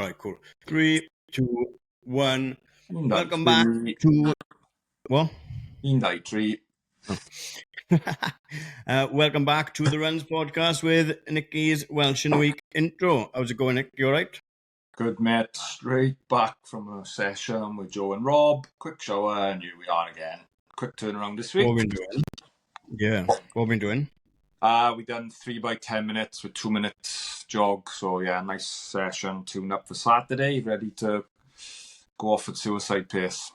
All right, cool. 3, 2, 1. Welcome back to what? Industry. Welcome back to the Runs podcast with Nicky's Welsh in a Week intro. How's it going, Nick? You all right? Good, mate. Straight back from a session with Joe and Rob. Quick shower, and here we are again. Quick turnaround this week. What have we been doing? Yeah, what have we been doing? We done 3 by 10 minutes with 2 minutes jog. So yeah, nice session. Tuned up for Saturday, ready to go off at suicide pace.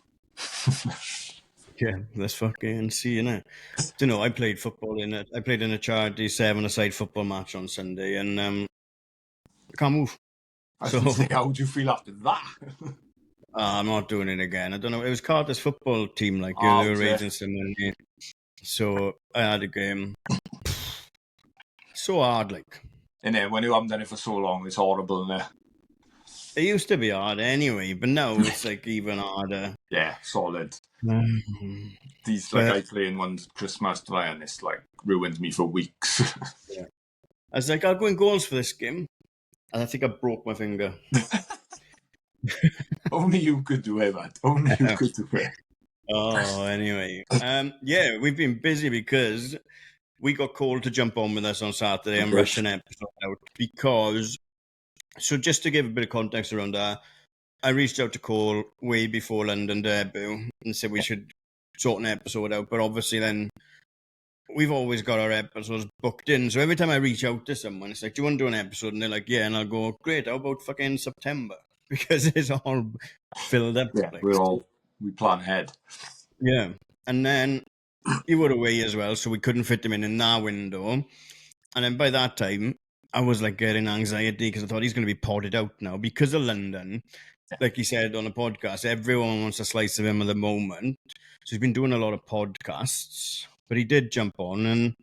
Yeah, let's fucking see, innit? You know, I played football in a charity 7-a-side football match on Sunday, and I can't move. So how do you feel after that? I'm not doing it again. I don't know. It was Carter's football team, like they were raising some money. So I had a game. So hard, like. And then when you haven't done it for so long, it's horrible, isn't it? It used to be hard anyway, but now it's like even harder. Yeah, solid. These I play in one's Christmas today, and it's like ruined me for weeks. Yeah. I was like, I'll go in goals for this game, and I think I broke my finger. Only you could do it, man. Only you could do it. Oh, anyway. Yeah, we've been busy because we got called to jump on with us on Saturday and rush an episode out because... So just to give a bit of context around that, I reached out to Cole way before London debut and said we should sort an episode out. But obviously then we've always got our episodes booked in. So every time I reach out to someone, it's like, do you want to do an episode? And they're like, yeah. And I'll go, great, how about fucking September? Because it's all filled up. Yeah, we plan ahead. Yeah. And then you were away as well, so we couldn't fit him in that window. And then by that time, I was like getting anxiety because I thought he's going to be podded out now because of London. Like he said on the podcast, everyone wants a slice of him at the moment. So he's been doing a lot of podcasts, but he did jump on and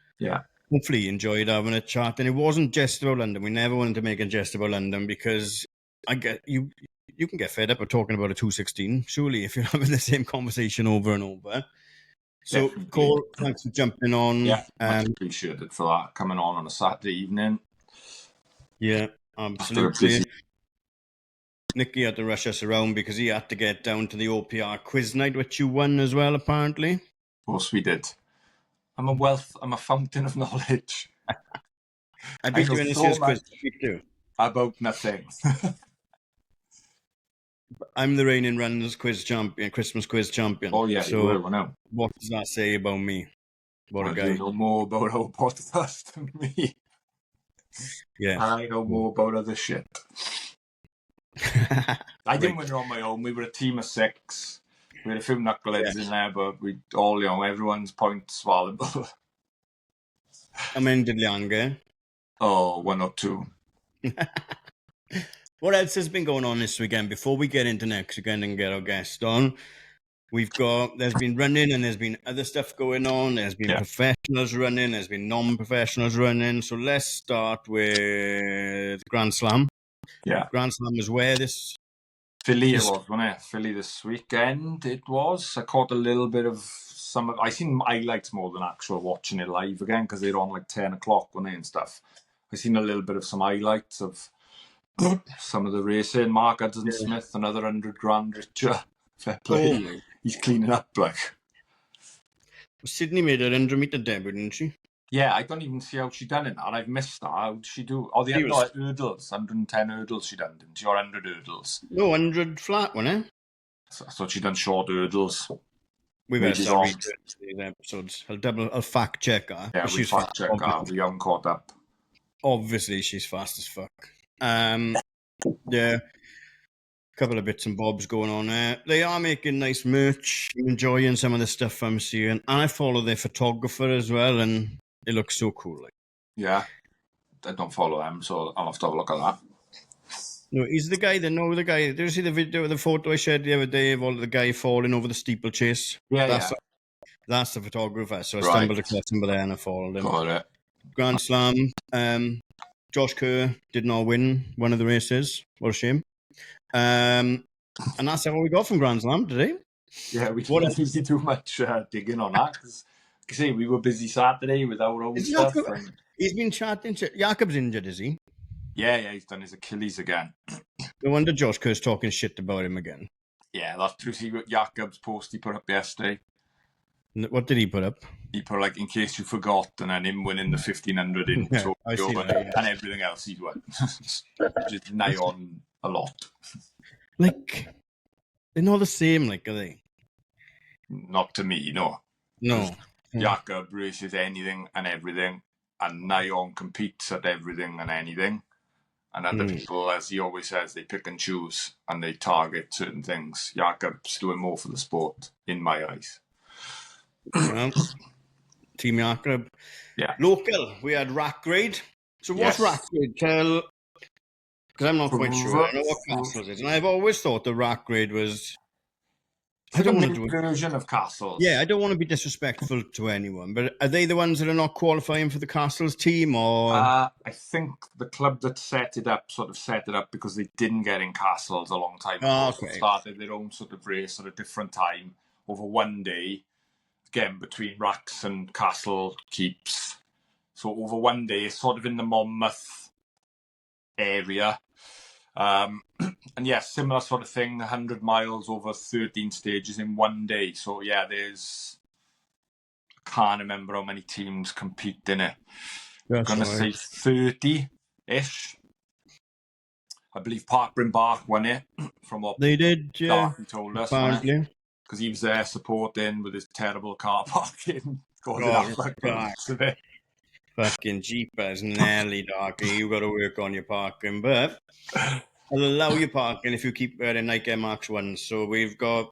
hopefully he enjoyed having a chat. And it wasn't just about London. We never wanted to make it just about London because I get you can get fed up of talking about a 216, surely, if you're having the same conversation over and over. So, definitely. Cole, thanks for jumping on. Yeah, much appreciated for that, coming on a Saturday evening. Yeah, absolutely. Nicky had to rush us around because he had to get down to the OPR quiz night, which you won as well, apparently. Of course we did. I'm a fountain of knowledge. I beat you in this year's quiz too. About nothing. I'm the reigning runners quiz champion, Christmas quiz champion. Oh yeah, so you will, I know. What does that say about me? What a guy. You know more about our podcast than me. Yeah. I know more about other shit. I didn't win it on my own. We were a team of 6. We had a few knuckleheads in there, but we all, everyone's points valuable. How many did Leanne get? Oh, 1 or 2. What else has been going on this weekend? Before we get into next weekend and get our guest on, there's been running and there's been other stuff going on. There's been professionals running, there's been non-professionals running. So let's start with Grand Slam. Yeah. Grand Slam was where this... Philly it was, wasn't it? Philly this weekend it was. I caught a little bit of some of... I seen highlights more than actual watching it live again because they're on like 10 o'clock, weren't they, and stuff. I seen a little bit of some highlights of some of the racing. Mark Hudson-Smith, another 100 grand richer. Fair play. Oh. He's cleaning up, like. Sydney made her 100-metre debut, didn't she? Yeah, I don't even see how she done it now. I've missed that. How did she do? Oh, the hurdles. 110 hurdles she done, didn't she? Or 100 hurdles? No, 100 flat, wasn't it? I thought she done short hurdles. We better start reading these episodes. I'll fact check her. Yeah, we'll fact check her. We haven't caught up. Obviously, she's fast as fuck. Yeah. Couple of bits and bobs going on there. They are making nice merch. I'm enjoying some of the stuff I'm seeing. And I follow their photographer as well, and it looks so cool. Like. Yeah. I don't follow them, so I'll have to have a look at that. No, he's the guy. Did you see the photo I shared the other day of all the guy falling over the steeplechase? Yeah, that's the photographer. So I stumbled across him there and I followed him. Got it. Grand Slam. Josh Kerr did not win one of the races. What a shame. And that's all we got from Grand Slam today. Yeah, we didn't really do much digging on that because, we were busy Saturday with our own stuff. He's been chatting. Jakob's injured, is he? Yeah, he's done his Achilles again. No wonder Josh Kerr's talking shit about him again. Yeah, that's true. See what Jakob's post he put up yesterday. What did he put up? He put like, in case you forgot, and then him winning the 1500 in Tokyo I see that, and everything else he'd won. Just nigh on a lot. Like, they're not the same, like, are they? Not to me, no. No. Jakob races anything and everything, and nigh on competes at everything and anything. And other people, as he always says, they pick and choose and they target certain things. Jakob's doing more for the sport, in my eyes. Well, Team Jakob. Yeah. Local, we had Rack Grade. So what's Rack Grade? Tell, because I'm not quite sure. I know what Castles is, and I've always thought the Rack Grade was. I don't want to do a version of Castles. Yeah, I don't want to be disrespectful to anyone, but are they the ones that are not qualifying for the Castles team, or? I think the club that set it up because they didn't get in Castles a long time ago. Okay. So started their own sort of race at a different time over one day, again between Racks and Castle keeps. So over one day, sort of in the Monmouth area. And yeah, similar sort of thing, 100 miles over 13 stages in one day. So yeah, I can't remember how many teams compete in it. I'm going to say 30-ish. I believe Park Brimbark won it from what they did, yeah. Darky told us, because he was there supporting with his terrible car parking. Fucking jeepers, Nelly, Darky. You got to work on your parking, but I'll allow you parking if you keep wearing Nike Air Max 1. So we've got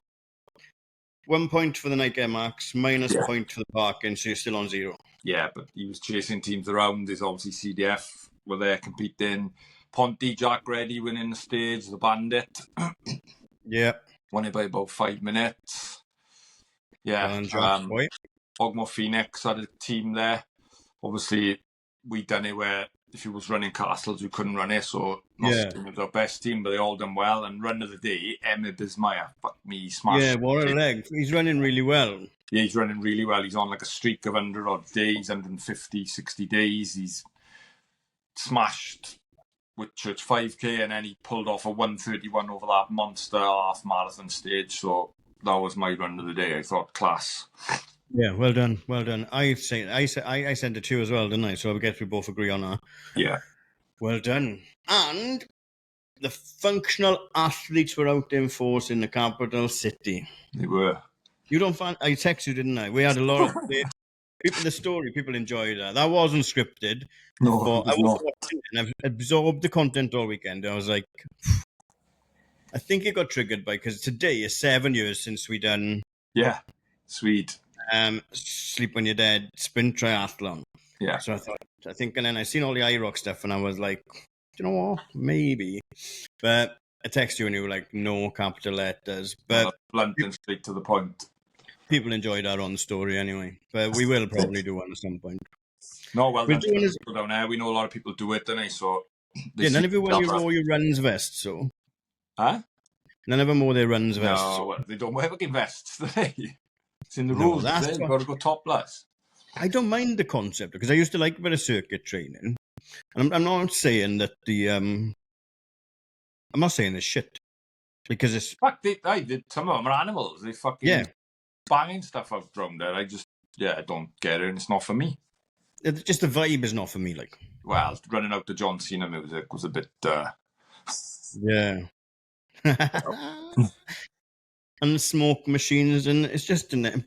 1 point for the Nike Air Max, minus a point for the parking, so you're still on 0. Yeah, but he was chasing teams around. There's obviously CDF were there competing. Ponty, Jack Reddy winning the stage, the Bandit. Yeah. Won it by about 5 minutes. Yeah. Ogmore Phoenix had a team there. Obviously, we done it where if you was running Castles, you couldn't run it, so it was our best team, but they all done well. And run of the day, Emma Bismaya, fuck me, smashed. Yeah, what a leg. He's running really well. Yeah, he's running really well. He's on like a streak of 100-odd days, 150, 60 days. He's smashed Whitchurch 5K, and then he pulled off a 131 over that monster half marathon stage. So that was my run of the day. I thought, class. Yeah, well done, well done. I sent it to you as well, didn't I? So I guess we both agree on that. Yeah. Well done. And the functional athletes were out in force in the capital city. They were. You don't find... I texted you, didn't I? We had a lot of... people enjoyed that. That wasn't scripted. No, but I was watching it and I've absorbed the content all weekend. I was like... I think it got triggered because today is 7 years since we done... Yeah, sweet. Sleep When You're Dead, sprint triathlon. Yeah. So I think, and then I seen all the IROC stuff and I was like, you know what? Maybe. But I texted you and you were like, no capital letters. But blunt and straight to the point. People enjoyed our on story anyway. But we will probably do one at some point. No, well done. Down there. We know a lot of people do it, don't they? So none of you wore your runs vest, so. Huh? None of them wore their runs vests. No, well, they don't wear fucking vests, do they? It's in the rules. You've got to go topless. I don't mind the concept because I used to like a bit of circuit training. And I'm not saying that I'm not saying this shit because it's. Fuck, some of them are animals. They fucking banging stuff out around there. I don't get it. And it's not for me. Just the vibe is not for me. Like, well, running out to John Cena music was a bit. Yeah. And the smoke machines, and it's just an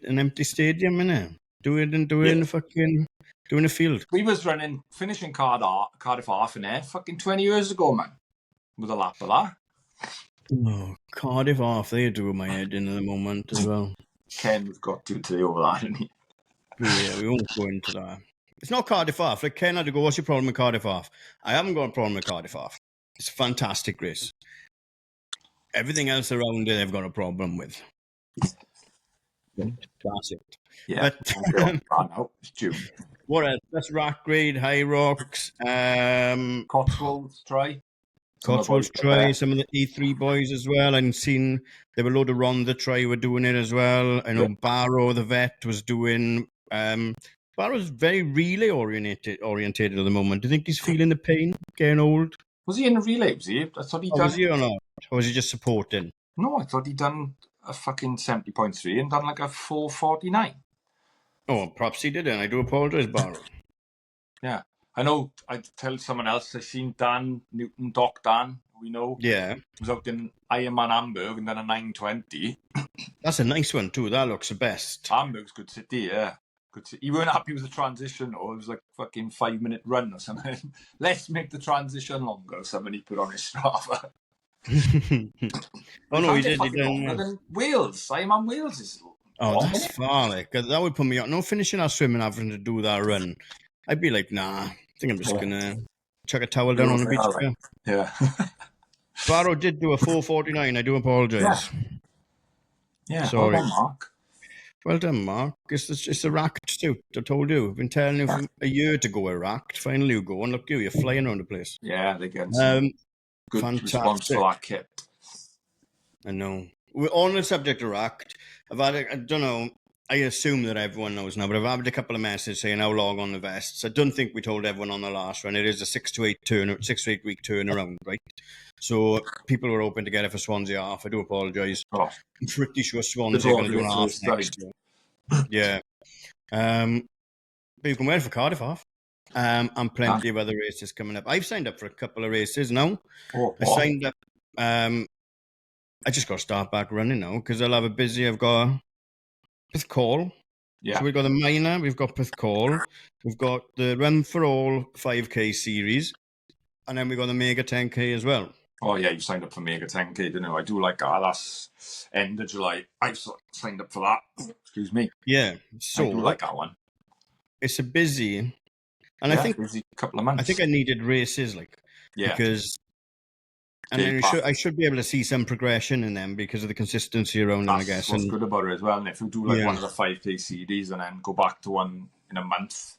empty stadium, innit? Do it in the fucking, do in the field. We was finishing Cardiff half in there fucking 20 years ago, man. With a lap of that. Oh, Cardiff half, they do my head in at the moment as well. Ken's got to today over that, hasn't he? Yeah, we won't go into that. It's not Cardiff half. Like, Ken had to go, what's your problem with Cardiff half? I haven't got a problem with Cardiff half. It's a fantastic race. Everything else around it, I've got a problem with. That's it. Yeah. But, it's June. What else? That's Rack Grade, High Rocks, Cotswolds try. Some of the E3 boys as well. I've seen there were a load of Ronda try were doing it as well. I know Barrow, the vet, was doing. Barrow's very relay orientated at the moment. Do you think he's feeling the pain, getting old? Was he in a relay, was he? I thought he'd Oh, done... was he or not? Or was he just supporting? No, I thought he'd done a fucking 70.3 and done like a 4:49. Oh, perhaps he didn't. I do apologise, Barrow. Yeah. I know, I'd tell someone else, I seen Dan Newton, Doc Dan, we know. Yeah. Was out in Ironman Hamburg and done a 9:20. That's a nice one too. That looks the best. Hamburg's good city, yeah. Good city. He weren't happy with the transition, though. It was like a fucking 5-minute run or something. Let's make the transition longer, somebody put on his Strava. Oh no, he did. Longer than Wales. Ironman Wales is... Oh, that's far, like, that would put me on. No finishing our swimming, having to do that run. I'd be like, nah, I think I'm just gonna chuck a towel down on the beach. Yeah. Barrow did do a 4:49. I do apologise. Yeah. Sorry. Well done, Mark. Well done, Mark. It's a racked suit. I told you. I've been telling you for a year to go a racked. Finally, you go and look, you're flying around the place. Yeah, they get some good fantastic response for that kit. I know. We're on the subject of racked. I've had, I don't know, I assume that everyone knows now, but I've had a couple of messages saying how long on the vests. I don't think we told everyone on the last run. It is a 6 to 8 week turnaround, right? So people were hoping to get it for Swansea half. I do apologise. Oh. I'm pretty sure Swansea are going to do an half next year. Yeah. But you can wear it for Cardiff half. And plenty of other races coming up. I've signed up for a couple of races now. I signed up. I just got to start back running now because I'll have a busy. I've got Pithcall. Yeah. So we've got the minor, we've got Pithcall, we've got the Run for All 5K series, and then we've got the Mega 10K as well. Oh, yeah, you signed up for Mega 10K, didn't you? I do like that. That's end of July. I've signed up for that. Excuse me. Yeah. So I do like that one. It's a busy, and I think busy couple of months. I think I needed races, like, because, and then I should be able to see some progression in them because of the consistency around them, I guess. That's what's good about it as well. And if you do like one of the 5K series and then go back to one in a month,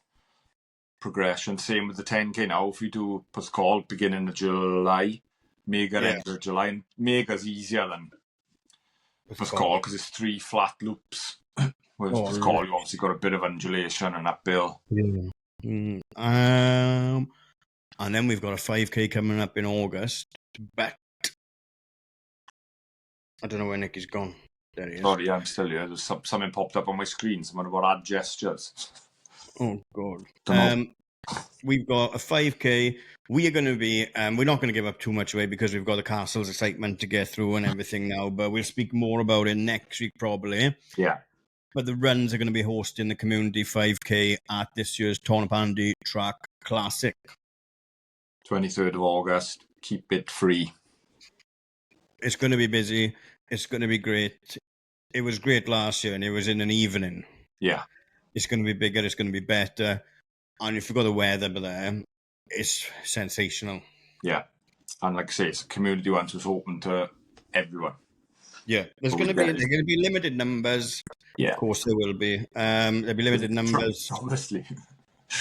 progression. Same with the 10K now. If you do Pithcall beginning of July, Mega end of July, and Mega's easier than Pithcall because it's 3 flat loops. Whereas Pithcall, you obviously got a bit of undulation and uphill. Yeah. And then we've got a 5K coming up in August. But I don't know where Nicky's gone. There he is. Sorry, I'm still here. There's something popped up on my screen. Someone about add gestures. Oh, God. We've got a 5K. We are going to be, we're not going to give up too much away because we've got the Castle's excitement to get through and everything now, but we'll speak more about it next week probably. Yeah. But the runs are going to be hosting the Community 5K at this year's Tornapandy Track Classic. 23rd of August. Keep it free. It's going to be busy. It's going to be great. It was great last year and it was in an evening. Yeah. It's going to be bigger. It's going to be better. And if you've got the weather there, it's sensational. Yeah. And like I say, it's a community one, so it's open to everyone. Yeah. There's going to be limited numbers. Yeah. Of course there will be. There'll be limited numbers. Honestly.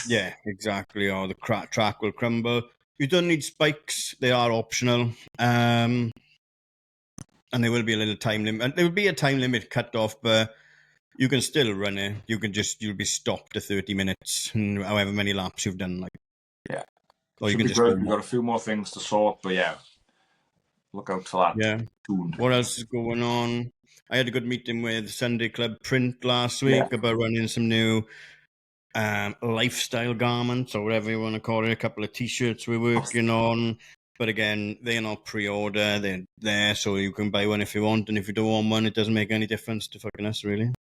Yeah, exactly. Or the track will crumble. You don't need spikes. They are optional. And there will be a little time limit. There will be a time limit cut off, but you can still run it. You'll be stopped at 30 minutes and however many laps you've done. Like, yeah. Or you can just We've got a few more things to sort, but yeah, look out for that. Yeah. Soon. What else is going on? I had a good meeting with Sunday Club Print last week about running some new lifestyle garments or whatever you want to call it. A couple of T-shirts we're working on. But again, they're not pre-order. They're there, so you can buy one if you want. And if you don't want one, it doesn't make any difference to fucking us, really.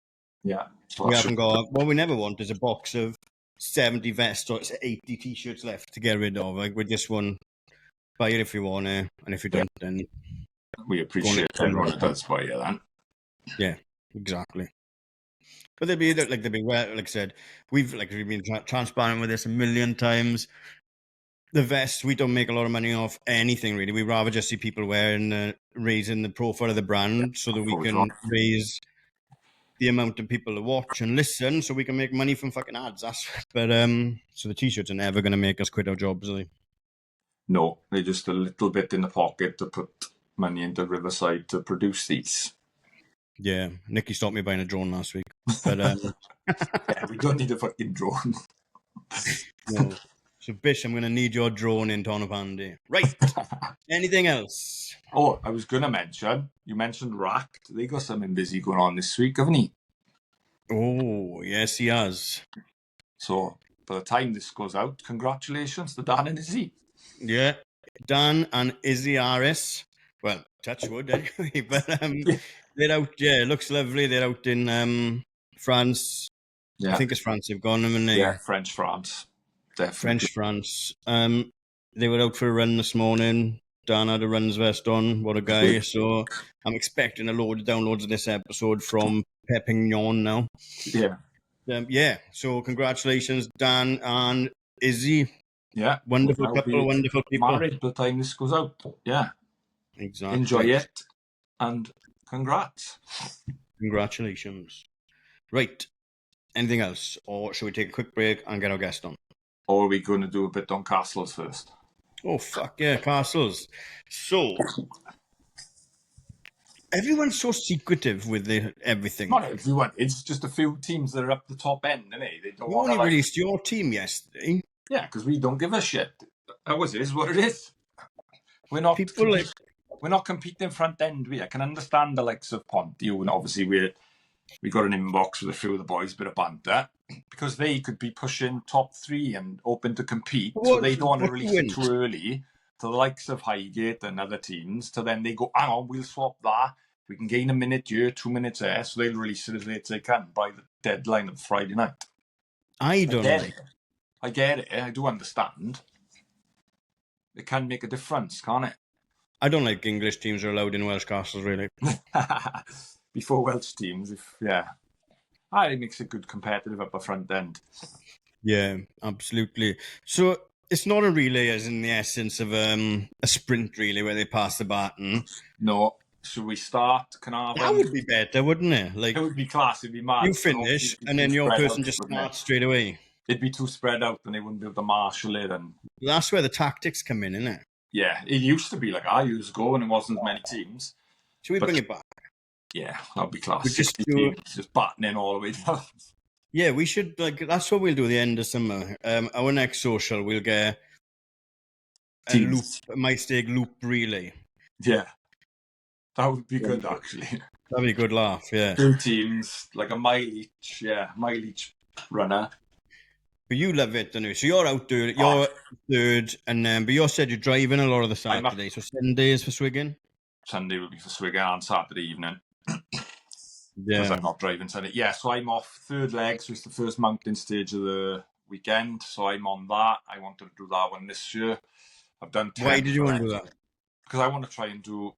Yeah. So we haven't got... What we never want is a box of 70 vests or 80 T-shirts left to get rid of. Like, we just want... Buy it if you want it. And if you don't, then... We appreciate everyone that does buy it, then. Yeah, exactly. But they'll be like I said, we've been transparent with this a million times. The vests, we don't make a lot of money off anything really. We'd rather just see people wearing, raising the profile of the brand so that we can raise the amount of people that watch and listen, so we can make money from fucking ads. But so the T-shirts are never going to make us quit our jobs, are they? No, they're just a little bit in the pocket to put money into Riverside to produce these. Yeah, Nicky stopped me buying a drone last week. But yeah, we don't need a fucking drone. No. So, Bish, I'm going to need your drone in Tonopandi. Right. Anything else? Oh, I was going to mention, you mentioned Racked. They got something busy going on this week, haven't he? Oh, yes, he has. So, by the time this goes out, congratulations to Dan and Izzy. Yeah. Dan and Izzy RS. Well, touch wood anyway. But they're out, yeah, it looks lovely. They're out in France. Yeah. I think it's France they've gone, haven't they? Yeah, French France. Definitely. French France. They were out for a run this morning. Dan had a runs vest on. What a guy. So I'm expecting a load of downloads of this episode from Perpignan now. Yeah. Yeah. So congratulations, Dan and Izzy. Yeah. Wonderful couple, wonderful people. Married by the time this goes out. Yeah. Exactly. Enjoy it. And congrats. Congratulations. Right. Anything else? Or should we take a quick break and get our guest on? Or are we going to do a bit on castles first? Oh, fuck yeah, castles. So, everyone's so secretive with everything. Not everyone. It's just a few teams that are up the top end, isn't it? They don't You only released your team yesterday. Yeah, because we don't give a shit. It is what it is. We're not competing front end. I can understand the likes of Ponte, and obviously we got an inbox with a few of the boys, bit of banter, because they could be pushing top 3 and open to compete. So they don't want to release it too early to the likes of Highgate and other teams. So then they go, hang on, we'll swap that. We can gain a minute here, 2 minutes there. So they'll release it as late as they can by the deadline of Friday night. I get it. I do understand. It can make a difference, can't it? I don't like English teams are allowed in Welsh castles, really. Before Welsh teams, it makes a good competitive upper front end. Yeah, absolutely. So it's not a relay as in the essence of a sprint relay where they pass the baton. No. Should we start Carnarvon? That would be better, wouldn't it? Like, it would be class. It'd be mad. You finish, and then your person just starts straight away. It'd be too spread out, and they wouldn't be able to marshal it. And that's where the tactics come in, isn't it? Yeah, it used to be like years ago when there wasn't as many teams. Should we bring it back? Yeah, that'd be class. We just battening all the way down. Yeah, we should, that's what we'll do at the end of summer. Our next social, we'll get a loop, a MyStake loop relay. Yeah. That would be good, actually. That'd be a good laugh, yeah. 2 teams, like a mile each runner. But you love it, don't you? So you're out there, you're third, and but you said you're driving a lot of the Saturday, so Sundays for Swigan? Sunday will be for Swigan, and Saturday evening. Because I'm not driving Sunday. Yeah, so I'm off third leg, so it's the first mountain stage of the weekend, so I'm on that. I wanted to do that one this year. I've done 10. Why did you want to do that? Because I want to try and do...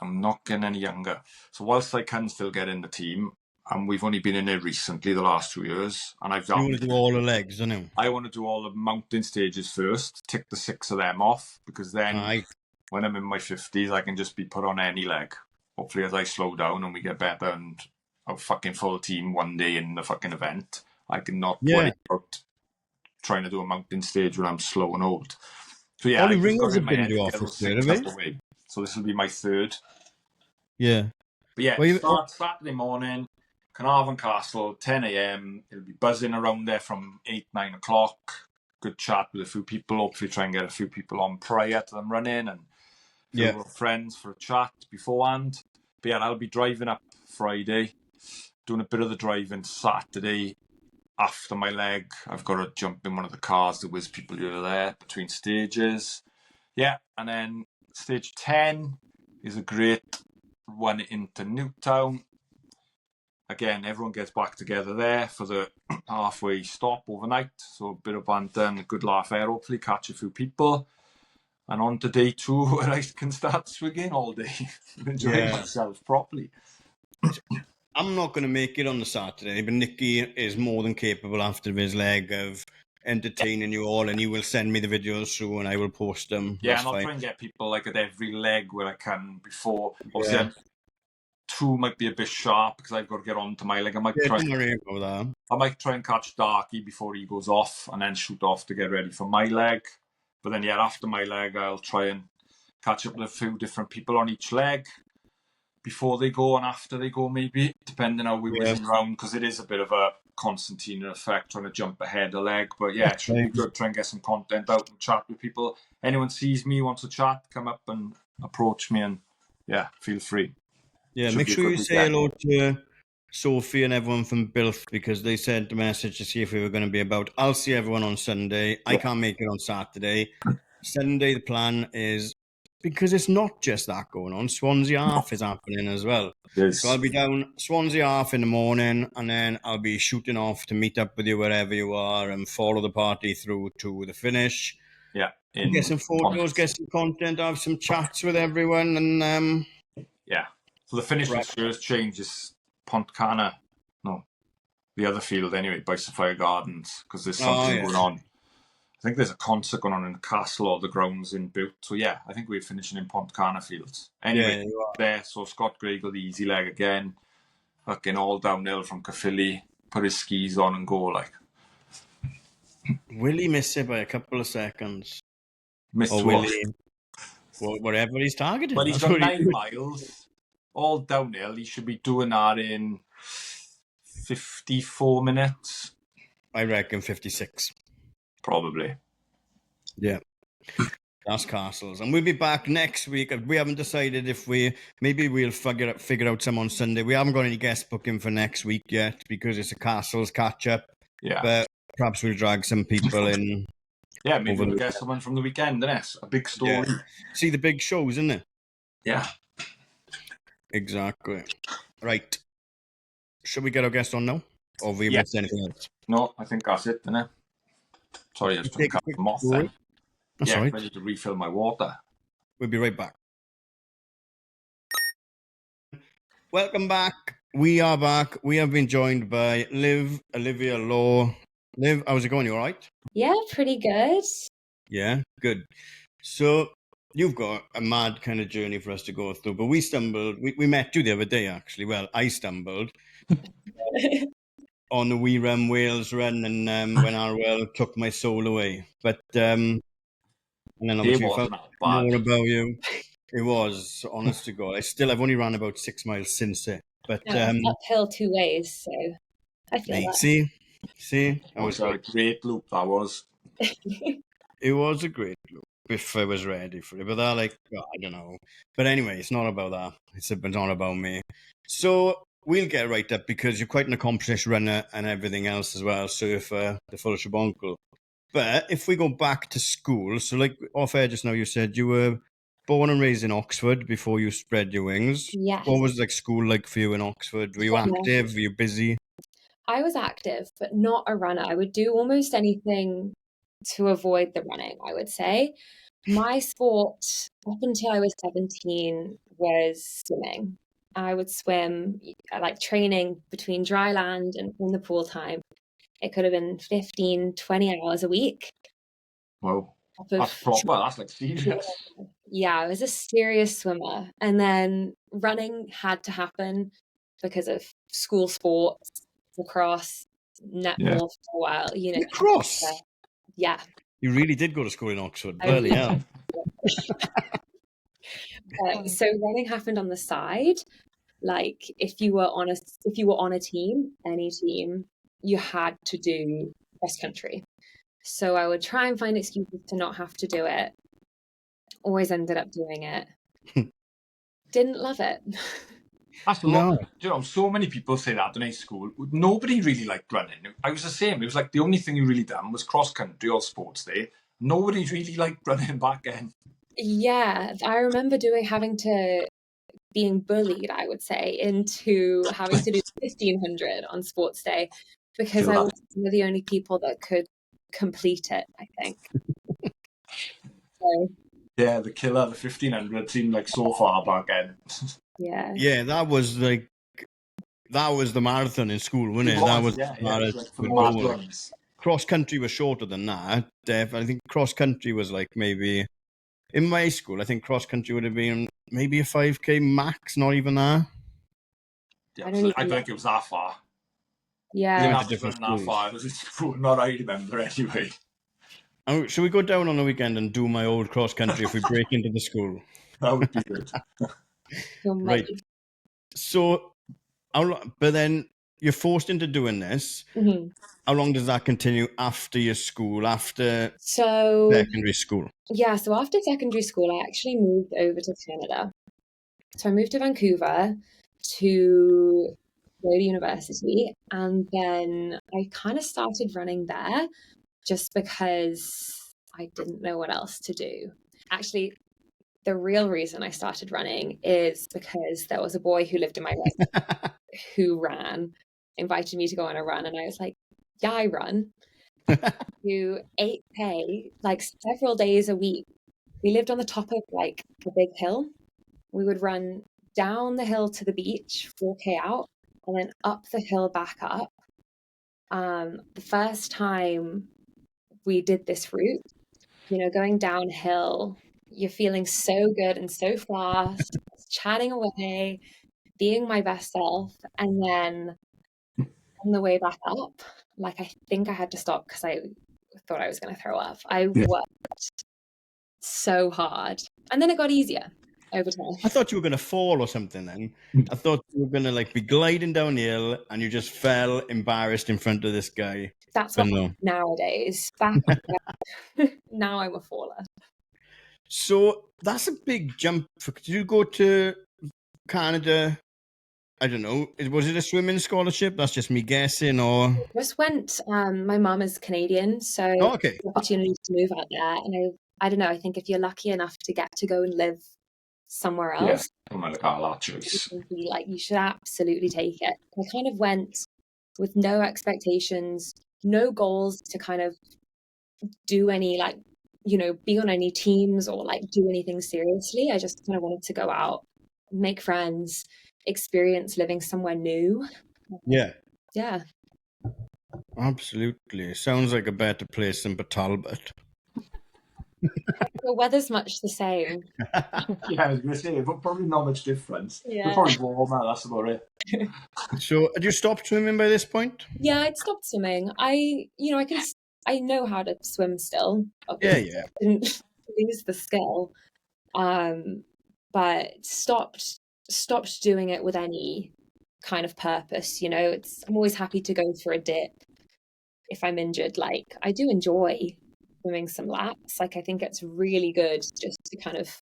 I'm not getting any younger. So whilst I can still get in the team, and we've only been in it recently, the last 2 years, and I've done... You want to do all the legs, don't you? I want to do all the mountain stages first, tick the 6 of them off, because then when I'm in my 50s, I can just be put on any leg. Hopefully as I slow down and we get better and a fucking full team one day in the fucking event, I can not worry about trying to do a mountain stage when I'm slow and old. So yeah, Ollie Ringers have been to office there, have they? So this will be my third. Yeah. But yeah, start Saturday morning, Carnarvon Castle, 10 a.m. It'll be buzzing around there from 8, 9 o'clock. Good chat with a few people. Hopefully try and get a few people on prior to them running and a few friends for a chat beforehand. But yeah, I'll be driving up Friday, doing a bit of the driving Saturday. After my leg, I've got to jump in one of the cars that whiz people who are there between stages. Yeah, and then stage 10 is a great one into Newtown. Again, everyone gets back together there for the halfway stop overnight. So a bit of banter and a good laugh there. Hopefully catch a few people. And on to day 2 where I can start swigging all day and enjoying myself properly. I'm not going to make it on the Saturday, but Nicky is more than capable after his leg of entertaining you all, and he will send me the videos through and I will post them. Yeah, and I'll try and get people like at every leg where I can before. Obviously, 2 might be a bit sharp because I've got to get on to my leg. I might try and catch Darky before he goes off and then shoot off to get ready for my leg. But then, after my leg, I'll try and catch up with a few different people on each leg before they go and after they go, maybe, depending how we whiz around, because it is a bit of a concertina effect, trying to jump ahead a leg. But yeah, it should be good. Try and get some content out and chat with people. Anyone sees me, wants to chat, come up and approach me, and yeah, feel free. Yeah, make sure you say hello to Sophie and everyone from Bilth, because they sent a message to see if we were going to be about. I'll see everyone on Sunday. I can't make it on Saturday. Sunday, the plan is, because it's not just that going on, Swansea Half is happening as well. Yes. So I'll be down Swansea Half in the morning, and then I'll be shooting off to meet up with you wherever you are and follow the party through to the finish. Yeah. Get some photos, get some content, have some chats with everyone, and yeah. So the finish for the first change is Pontcanna. No, the other field anyway, by Sophia Gardens, because there's something going on. I think there's a concert going on in the castle or the grounds in Butte. So yeah, I think we're finishing in Pontcanna fields. Anyway, there. So Scott Gray got the easy leg again. Fucking all downhill from Caerphilly. Put his skis on and go like. Will he miss it by a couple of seconds? Or will he? Well, whatever he's targeted. Well, he's got 9 miles, all downhill. He should be doing that in 54 minutes. I reckon 56. Probably. Yeah. That's Castles. And we'll be back next week. We haven't decided if maybe we'll figure out some on Sunday. We haven't got any guest booking for next week yet because it's a Castles catch-up. Yeah. But perhaps we'll drag some people in. Yeah, maybe we'll get someone from the weekend, innit? A big story. Yeah. See the big shows, isn't it? Yeah. Exactly. Right. Should we get our guest on now? Or have we missed anything else? No, I think that's it, isn't it? Sorry, I just took a moth then. That's right. I need to refill my water. We'll be right back. Welcome back. We are back. We have been joined by Olivia Law. Liv, how's it going? You all right? Yeah, pretty good. Yeah, good. So you've got a mad kind of journey for us to go through, but we stumbled. We met you the other day, actually. Well, I stumbled on the We Run Wales run, and when Arwell took my soul away. But and then obviously we found more about you. It was, honest to God. I've only ran about 6 miles since it. But uphill 2 ways, so I feel that. See, that was a great loop. That was. It was a great loop if I was ready for it. But I don't know. But anyway, it's not about that. It's not about me. So we'll get right up because you're quite an accomplished runner and everything else as well. Surfer, the full shabonkel. But if we go back to school, so like off air just now, you said you were born and raised in Oxford before you spread your wings. Yes. What was school like for you in Oxford? Were you active? Were you busy? I was active, but not a runner. I would do almost anything to avoid the running, I would say. My sport, up until I was 17, was swimming. I would swim, like training between dry land and in the pool time. It could have been 15, 20 hours a week. Whoa. That's proper. That's like serious. Yeah, I was a serious swimmer. And then running had to happen because of school sports, lacrosse, netball for a while. Lacrosse? Yeah. You really did go to school in Oxford. Bloody hell. So running happened on the side. Like if you were on a team, any team, you had to do cross country. So I would try and find excuses to not have to do it. Always ended up doing it. Didn't love it. That's a lot. You know, so many people say that in school. Nobody really liked running. I was the same. It was like the only thing you really done was cross country or sports day. Nobody really liked running back then. Yeah, I remember being bullied, I would say, into having to do 1500 on sports day because I was one of the only people that could complete it, I think. So, yeah, the killer, the 1500 seemed like so far back then. Yeah, that was the marathon in school, wasn't it? That was the marathon. Cross country was shorter than that. I think cross country was like maybe in my school. I think cross country would have been maybe a 5K max, not even that. Yeah, I don't think it was that far. Yeah, not that far. It was not I remember anyway. Should we go down on the weekend and do my old cross country if we break into the school? That would be good. Right. So, but then you're forced into doing this. Mhm. How long does that continue after your school, after So secondary school? yeah, so after secondary school, I actually moved over to Canada. So I moved to Vancouver to go to university, and then I kind of started running there just because I didn't know what else to do. Actually, the real reason I started running is because there was a boy who lived in my residence who invited me to go on a run, and I was like, yeah, I run. Do 8K like several days a week. We lived on the top of like a big hill. We would run down the hill to the beach, 4K out, and then up the hill back up. The first time we did this route, going downhill, you're feeling so good and so fast, chatting away, being my best self. And then on the way back up, like I think I had to stop because I thought I was going to throw up. I worked so hard. And then it got easier over time. I thought you were going to fall or something then. I thought you were going to like be gliding down the hill and you just fell embarrassed in front of this guy. That's But what no. nowadays. Back now I'm a faller. So that's a big jump. Did you go to Canada? I don't know. Was it a swimming scholarship? That's just me guessing, or Just went. My mum is Canadian, so okay. the opportunity to move out there, and I don't know. I think if you're lucky enough to get to go and live somewhere else, I'm gonna look at that choice. you should absolutely take it. I kind of went with no expectations, no goals to kind of do any be on any teams or like do anything seriously. I just kind of wanted to go out, make friends, experience living somewhere new. Yeah, absolutely. Sounds like a better place than Port Talbot. The weather's much the same. Yeah, I was gonna say, but probably not much difference. Yeah. We're probably warmer, that's about it. So had you stopped swimming by this point? Yeah, I'd stopped swimming. I know how to swim still. Obviously. Yeah. I didn't lose the skill. But stopped doing it with any kind of purpose. I'm always happy to go for a dip if I'm injured. Like I do enjoy swimming some laps. Like I think it's really good just to kind of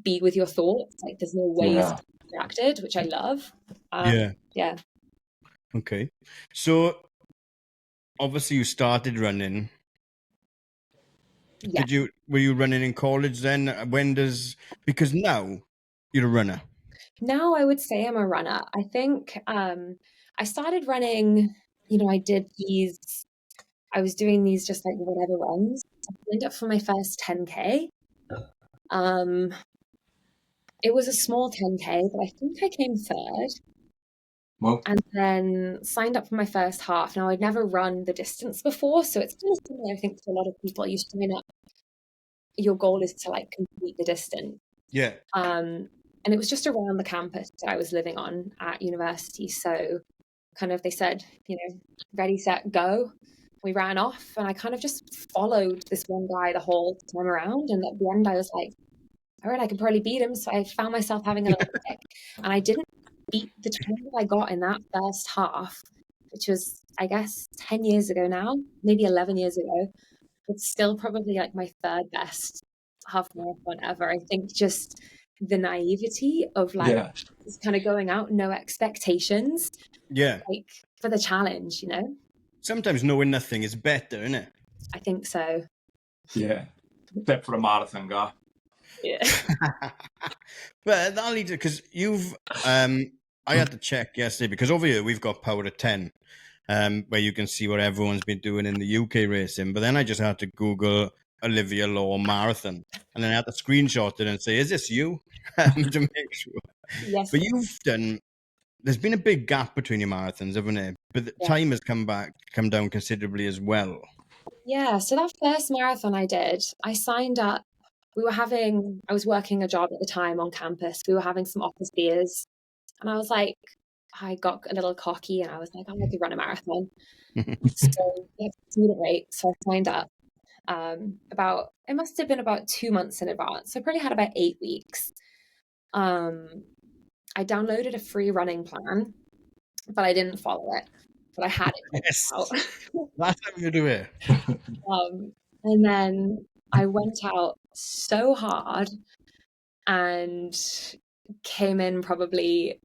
be with your thoughts. Like there's no ways to be distracted, which I love. Yeah. Okay. So obviously you started running. Yeah. Were you running in college then? Because now you're a runner. Now I would say I'm a runner. I think I started running, I was doing these just like whatever runs. I signed up for my first 10K. It was a small 10K, but I think I came third. Well, and then signed up for my first half. Now I'd never run the distance before, so it's kind of similar, I think, to a lot of people. You sign up, your goal is to like complete the distance. Yeah. And it was just around the campus that I was living on at university. So kind of they said, ready, set, go. We ran off and I kind of just followed this one guy the whole time around. And at the end I was like, all right, I can probably beat him. So I found myself having a little kick. And I didn't beat the time that I got in that first half, which was, I guess, 10 years ago now, maybe 11 years ago. It's still probably like my third best half marathon ever. I think just the naivety of like just kind of going out, no expectations. Yeah. Like for the challenge, Sometimes knowing nothing is better, isn't it? I think so. Yeah. Except for a marathon guy. Yeah. But that leads to, because you've, I had to check yesterday, because over here we've got Power of 10, where you can see what everyone's been doing in the UK racing. But then I just had to Google Olivia Law marathon, and then I had to screenshot it and say, is this you? To make sure. Yes. But there's been a big gap between your marathons, haven't it? But the time has come down considerably as well. Yeah. So that first marathon I did, I signed up. I was working a job at the time on campus. We were having some office beers. And I was like, I got a little cocky and I was like, I want to run a marathon. So I signed up it must have been about 2 months in advance. So I probably had about 8 weeks. I downloaded a free running plan but I didn't follow it. But I had it Yes. out. That's how you do it. And then I went out so hard and came in probably,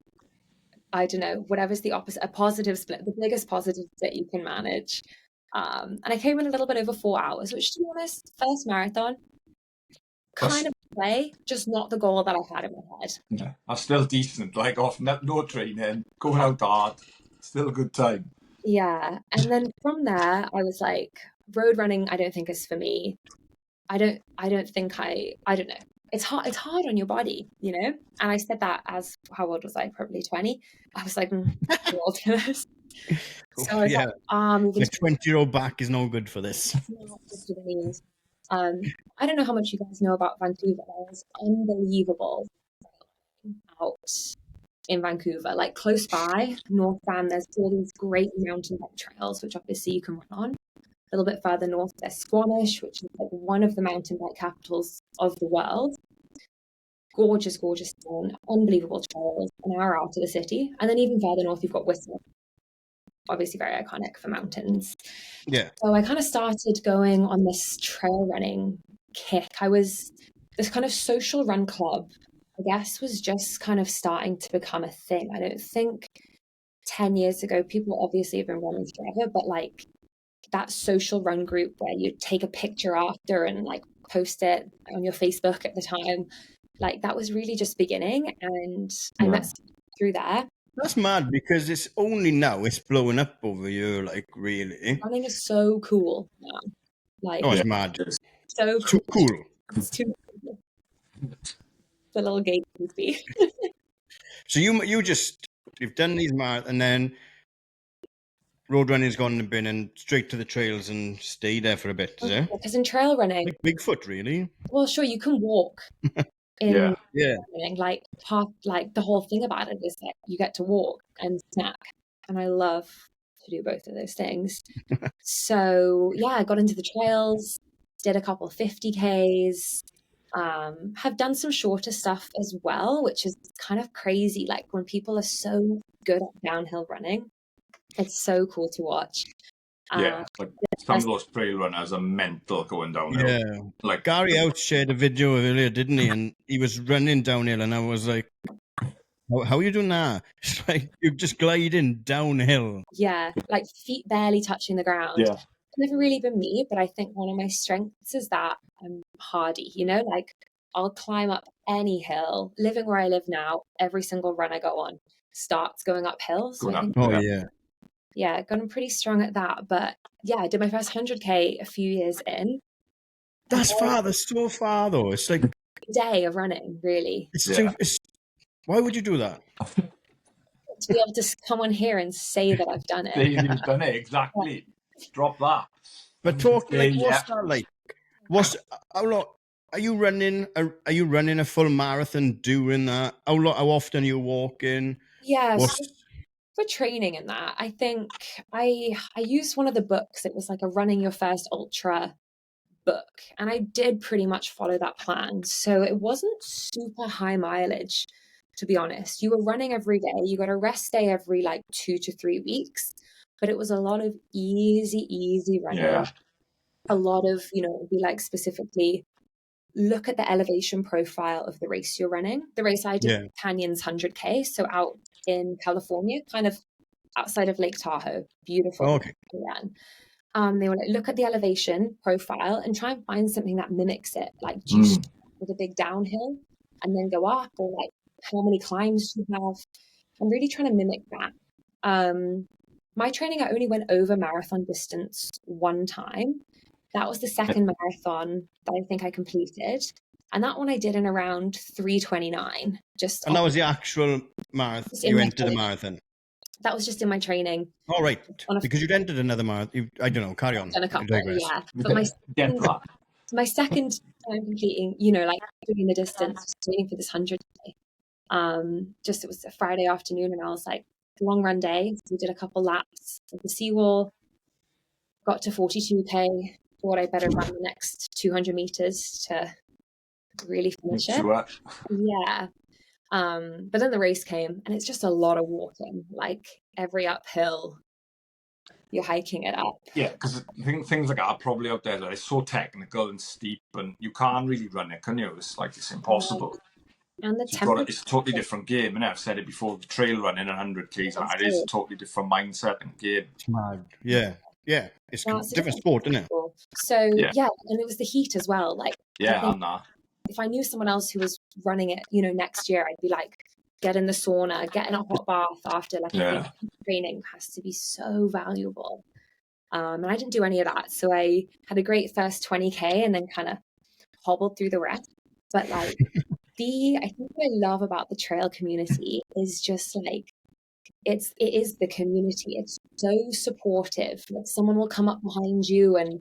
I don't know, whatever's the opposite, a positive split, the biggest positive split you can manage. And I came in a little bit over 4 hours, which, to be honest, first marathon, kind of play, just not the goal that I had in my head. Yeah, that's still decent. Like off no training, going out hard, still a good time. Yeah, and then from there, I was like, road running, I don't think is for me. I don't know. It's hard on your body, you know? And I said that as, how old was I? Probably 20. I was like, too old for this. So I was like, moving the 20-year-old back is no good for this. not good for the knees. I don't know how much you guys know about Vancouver. It was unbelievable out in Vancouver, like close by, North Van, there's all these great mountain bike trails, which obviously you can run on. A little bit further north, there's Squamish, which is like one of the mountain bike capitals of the world. Gorgeous, gorgeous town, unbelievable trails, an hour out of the city. And then even further north, you've got Whistler, obviously very iconic for mountains. Yeah. So I kind of started going on this trail running kick. This kind of social run club, I guess, was just kind of starting to become a thing. I don't think 10 years ago, people obviously have been running forever, but like that social run group where you take a picture after and like post it on your Facebook at the time, like that was really just beginning, and I met through there. That's mad because it's only now it's blowing up over here, like really. Running is so cool now. Like, it's mad. So Too cool. It's too cool. The little gatekeepy. So you've done these marathons and then road running's gone in the bin and straight to the trails and stay there for a bit, is it? Because in trail running, like Bigfoot, really. Well, sure, you can walk in running. Like the whole thing about it is that you get to walk and snack, and I love to do both of those things. So yeah, I got into the trails, did a couple 50Ks. Have done some shorter stuff as well, which is kind of crazy. Like when people are so good at downhill running, it's so cool to watch. Like some of those trail runners are mental going downhill. Yeah, like Gary Out shared a video earlier, didn't he? And he was running downhill, and I was like, "How are you doing that?" It's like you're just gliding downhill. Yeah, like feet barely touching the ground. Yeah. It's never really been me, but I think one of my strengths is that I'm hardy, you know, like I'll climb up any hill. Living where I live now, every single run I go on starts going uphill. So I think, yeah, I'm pretty strong at that. But yeah, I did my first 100K a few years in. That's far. That's so far, though. It's like a day of running, really. Why would you do that? To be able to come on here and say that I've done it. Say you've done it, exactly. Drop that. But talk like, what's that like? How long are you running? Are you running a full marathon doing that? How often are you walking? Yeah, for training and that, I think I used one of the books. It was like a Running Your First Ultra book, and I did pretty much follow that plan. So it wasn't super high mileage, to be honest. You were running every day. You got a rest day every like 2 to 3 weeks, but it was a lot of easy running. Yeah. A lot of, it would be like specifically look at the elevation profile of the race you're running. The race I did, Canyons 100K, so out in California, kind of outside of Lake Tahoe. Beautiful run. They were like, look at the elevation profile and try and find something that mimics it, like do you start with a big downhill and then go up, or like how many climbs do you have? I'm really trying to mimic that. My training, I only went over marathon distance one time. That was the second marathon that I think I completed. And that one I did in around 3:29. And that was the actual marathon. You entered the marathon. That was just in my training. All right. Because you'd entered another marathon. I don't know. Carry on. Done a couple, yeah. But my second time completing, like doing the distance, just waiting for this 100K. It was a Friday afternoon, and I was like, long run day. So we did a couple laps of the seawall, got to 42K. Thought I better run the next 200 meters to really finish it. Yeah. But then the race came, and it's just a lot of walking. Like every uphill, you're hiking it up. Yeah, because I think things like that probably out there, it's so technical and steep, and you can't really run it, can you? It's impossible. And the So temperature. it's a totally different game, and I've said it before. The trail running 100 k's, it is a totally different mindset and game. It's mad. Yeah. It's a different sport, isn't it? So yeah, and it was the heat as well. Like if I knew someone else who was running it, next year, I'd be like, get in the sauna, get in a hot bath after. Like I think training has to be so valuable. And I didn't do any of that, so I had a great first 20k and then kind of hobbled through the rest. But like I think what I love about the trail community is just like it is the community. It's so supportive. Like someone will come up behind you and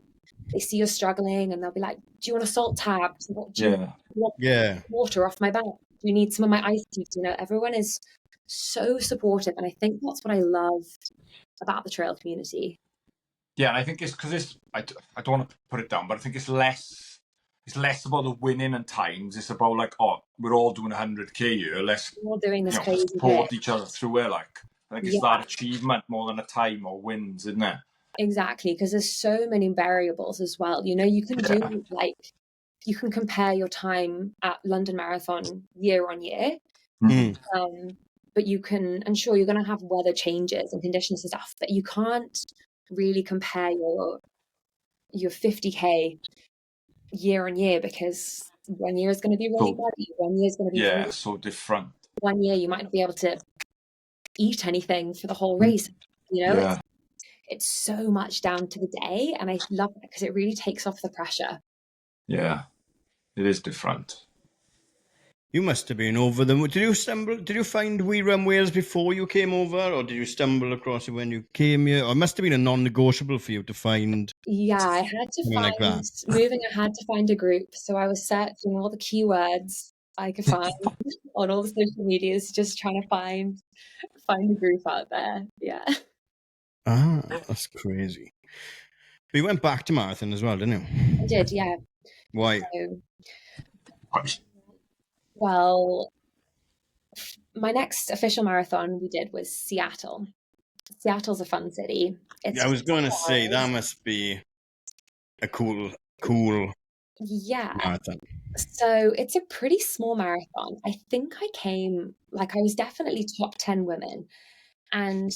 they see you're struggling and they'll be like, do you want a salt tab? Do you want water off my back? Do you need some of my ice cubes? Everyone is so supportive, and I think that's what I love about the trail community. Yeah, and I think it's because I don't want to put it down, but I think it's less about the winning and times. It's about like, we're all doing 100k here. Let's all doing this crazy support each other through it. Like I think it's that achievement more than a time or wins, isn't it? Exactly, because there's so many variables as well. You can do you can compare your time at London Marathon year on year. But you can, and sure, you're going to have weather changes and conditions and stuff, but you can't really compare your 50k year on year, because 1 year is going to be really muddy, 1 year is going to be so different. 1 year you might not be able to eat anything for the whole race. It's so much down to the day, and I love it because it really takes off the pressure. Yeah, it is different. You must have been over them. Did you find We Run Wales before you came over, or did you stumble across it when you came here? Or it must have been a non-negotiable for you to find. Yeah, I had to find, like that. Moving, I had to find a group. So I was searching all the keywords I could find on all the social medias, just trying to find a group out there. Yeah. That's crazy. But you went back to marathon as well, didn't you? I did, yeah. Why? Well, my next official marathon we did was Seattle. Seattle's a fun city. I was going to say that must be a cool marathon. So it's a pretty small marathon. I think I was definitely top 10 women, and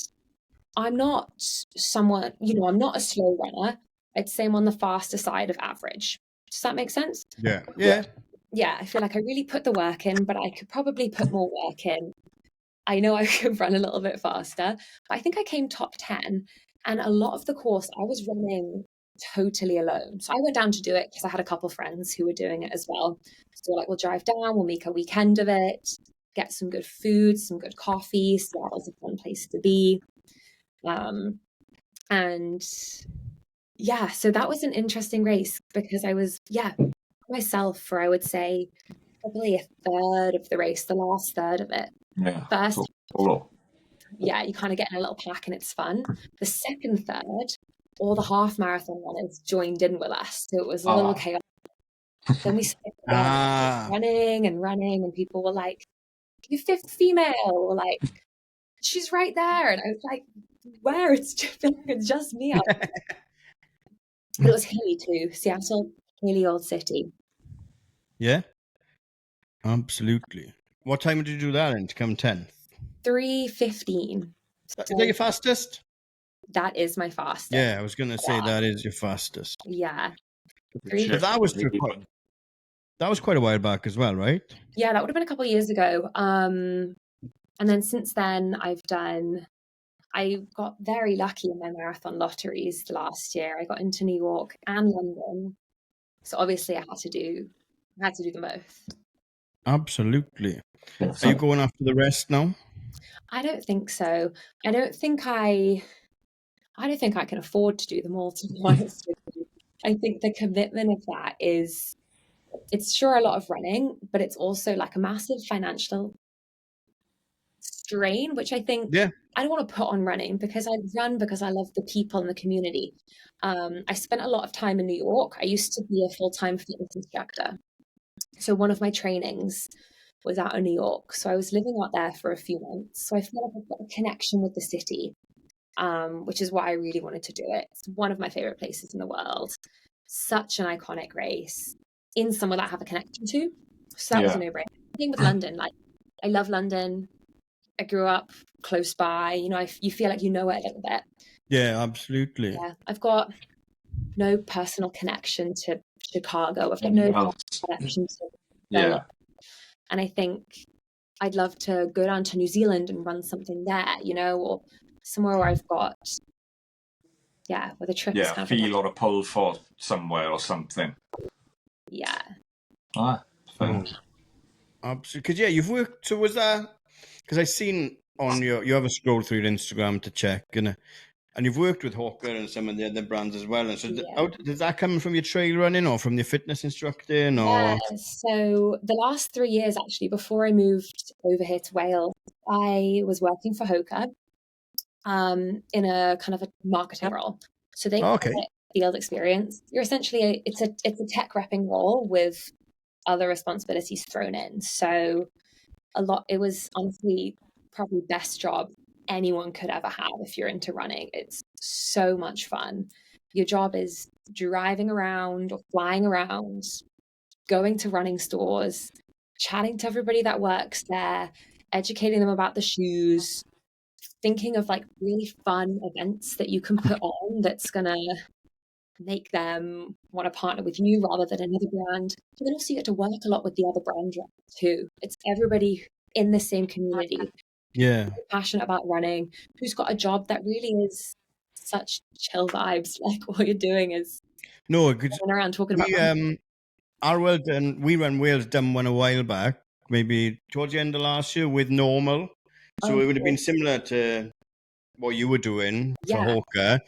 I'm not someone, I'm not a slow runner. I'd say I'm on the faster side of average. Does that make sense? Yeah. Yeah, I feel like I really put the work in, but I could probably put more work in. I know I could run a little bit faster, but I think I came top 10, and a lot of the course I was running totally alone. So I went down to do it because I had a couple of friends who were doing it as well. So we'll drive down, we'll make a weekend of it, get some good food, some good coffee. So that was a fun place to be. And yeah, so that was an interesting race because I was, myself for, I would say, probably a third of the race, the last third of it. Yeah. First, you kind of get in a little pack and it's fun. The second third, all the half marathon runners joined in with us. So it was a little chaotic. Then we started running, and people were like, "You're fifth female," or like, "She's right there." And I was like, "Where?" It's just me out there. But it was hilly too. Seattle, hilly old city. Yeah, absolutely. What time did you do that in to come 10th? 3:15. Is that your fastest? That is my fastest. Yeah, I was going to say that is your fastest. Yeah. But that was quite a while back as well, right? Yeah, that would have been a couple of years ago. And then since then, I got very lucky in my marathon lotteries last year. I got into New York and London. So obviously I had to do them both. Absolutely. Are you going after the rest now? I don't think so. I don't think I can afford to do them all, to be honest with you. I think the commitment of that it's sure a lot of running, but it's also like a massive financial strain, which I think I don't want to put on running, because I run because I love the people and the community. I spent a lot of time in New York. I used to be a full-time fitness instructor. So one of my trainings was out of New York. So I was living out there for a few months. So I feel like I've got a connection with the city, which is why I really wanted to do it. It's one of my favorite places in the world. Such an iconic race in somewhere that I have a connection to. So that was a no-brainer. Same with London. Like, I love London. I grew up close by. You know, you feel like you know it a little bit. Yeah, absolutely. Yeah, I've got no personal connection to Chicago. I've got no connection to Berlin. And I think I'd love to go down to New Zealand and run something there, you know, or somewhere where I've got, where the trip is kind of feel or a pull for somewhere or something. Yeah. Fair. Absolutely. Because you've worked. So was that? Because I seen on you have a scroll through your Instagram to check, and you've worked with Hawker and some of the other brands as well. And so, does that come from your trail running or from your fitness instructing? Or so the last 3 years, actually, before I moved over here to Wales, I was working for Hawker, in a kind of a marketing role. So they call it field experience. You're essentially it's a tech repping role with other responsibilities thrown in. So it was honestly probably best job anyone could ever have if you're into running. It's so much fun. Your job is driving around or flying around, going to running stores, chatting to everybody that works there, educating them about the shoes, thinking of like really fun events that you can put on that's gonna make them want to partner with you rather than another brand. But then also you get to work a lot with the other brand reps too. It's everybody in the same community. Passionate about running, who's got a job that really is such chill vibes. Like all you're doing is going around talking about running. We ran Wales Dumb one a while back, maybe towards the end of last year with Normal. So it would have been similar to what you were doing for Hawker.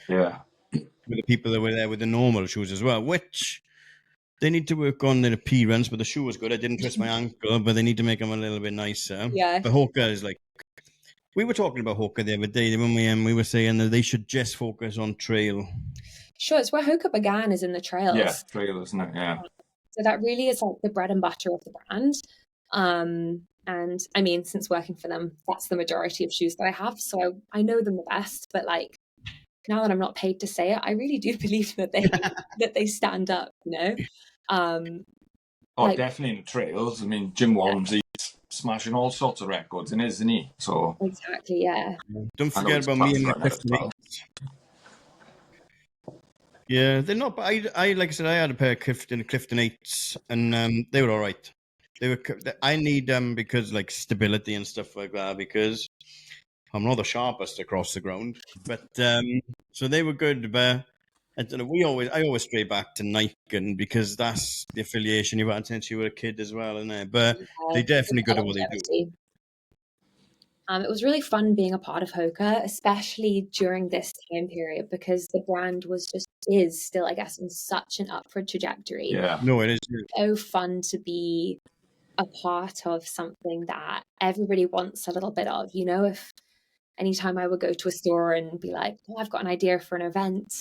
With the people that were there with the Normal shoes as well, which they need to work on their appearance, but the shoe was good. I didn't twist my ankle, but they need to make them a little bit nicer. But Hawker is like, we were talking about Hawker the other day when we were saying that they should just focus on trail. Sure, it's where Hawker began, is in the trails. Yeah, trail, isn't it? Yeah. So that really is like the bread and butter of the brand. And I mean, since working for them, that's the majority of shoes that I have. So I know them the best, but like, now that I'm not paid to say it, I really do believe that they stand up, you know? Definitely in the trails. I mean, Jim Walmsley's smashing all sorts of records, isn't he? So exactly, yeah. Don't forget about me and my Clifton 8s. Yeah, they're not. But I like I said, I had a pair of Clifton 8s, and they were all right. I need them because like stability and stuff like that. Because I'm not the sharpest across the ground, but so they were good. But I don't know. I always stray back to Nike, because that's the affiliation you've had since you were a kid as well, isn't it? But they're definitely good at what they do. It was really fun being a part of Hawker, especially during this time period, because the brand is still, I guess, on such an upward trajectory. Yeah. No, it is so fun to be a part of something that everybody wants a little bit of, you know. If anytime I would go to a store and be like, oh, I've got an idea for an event,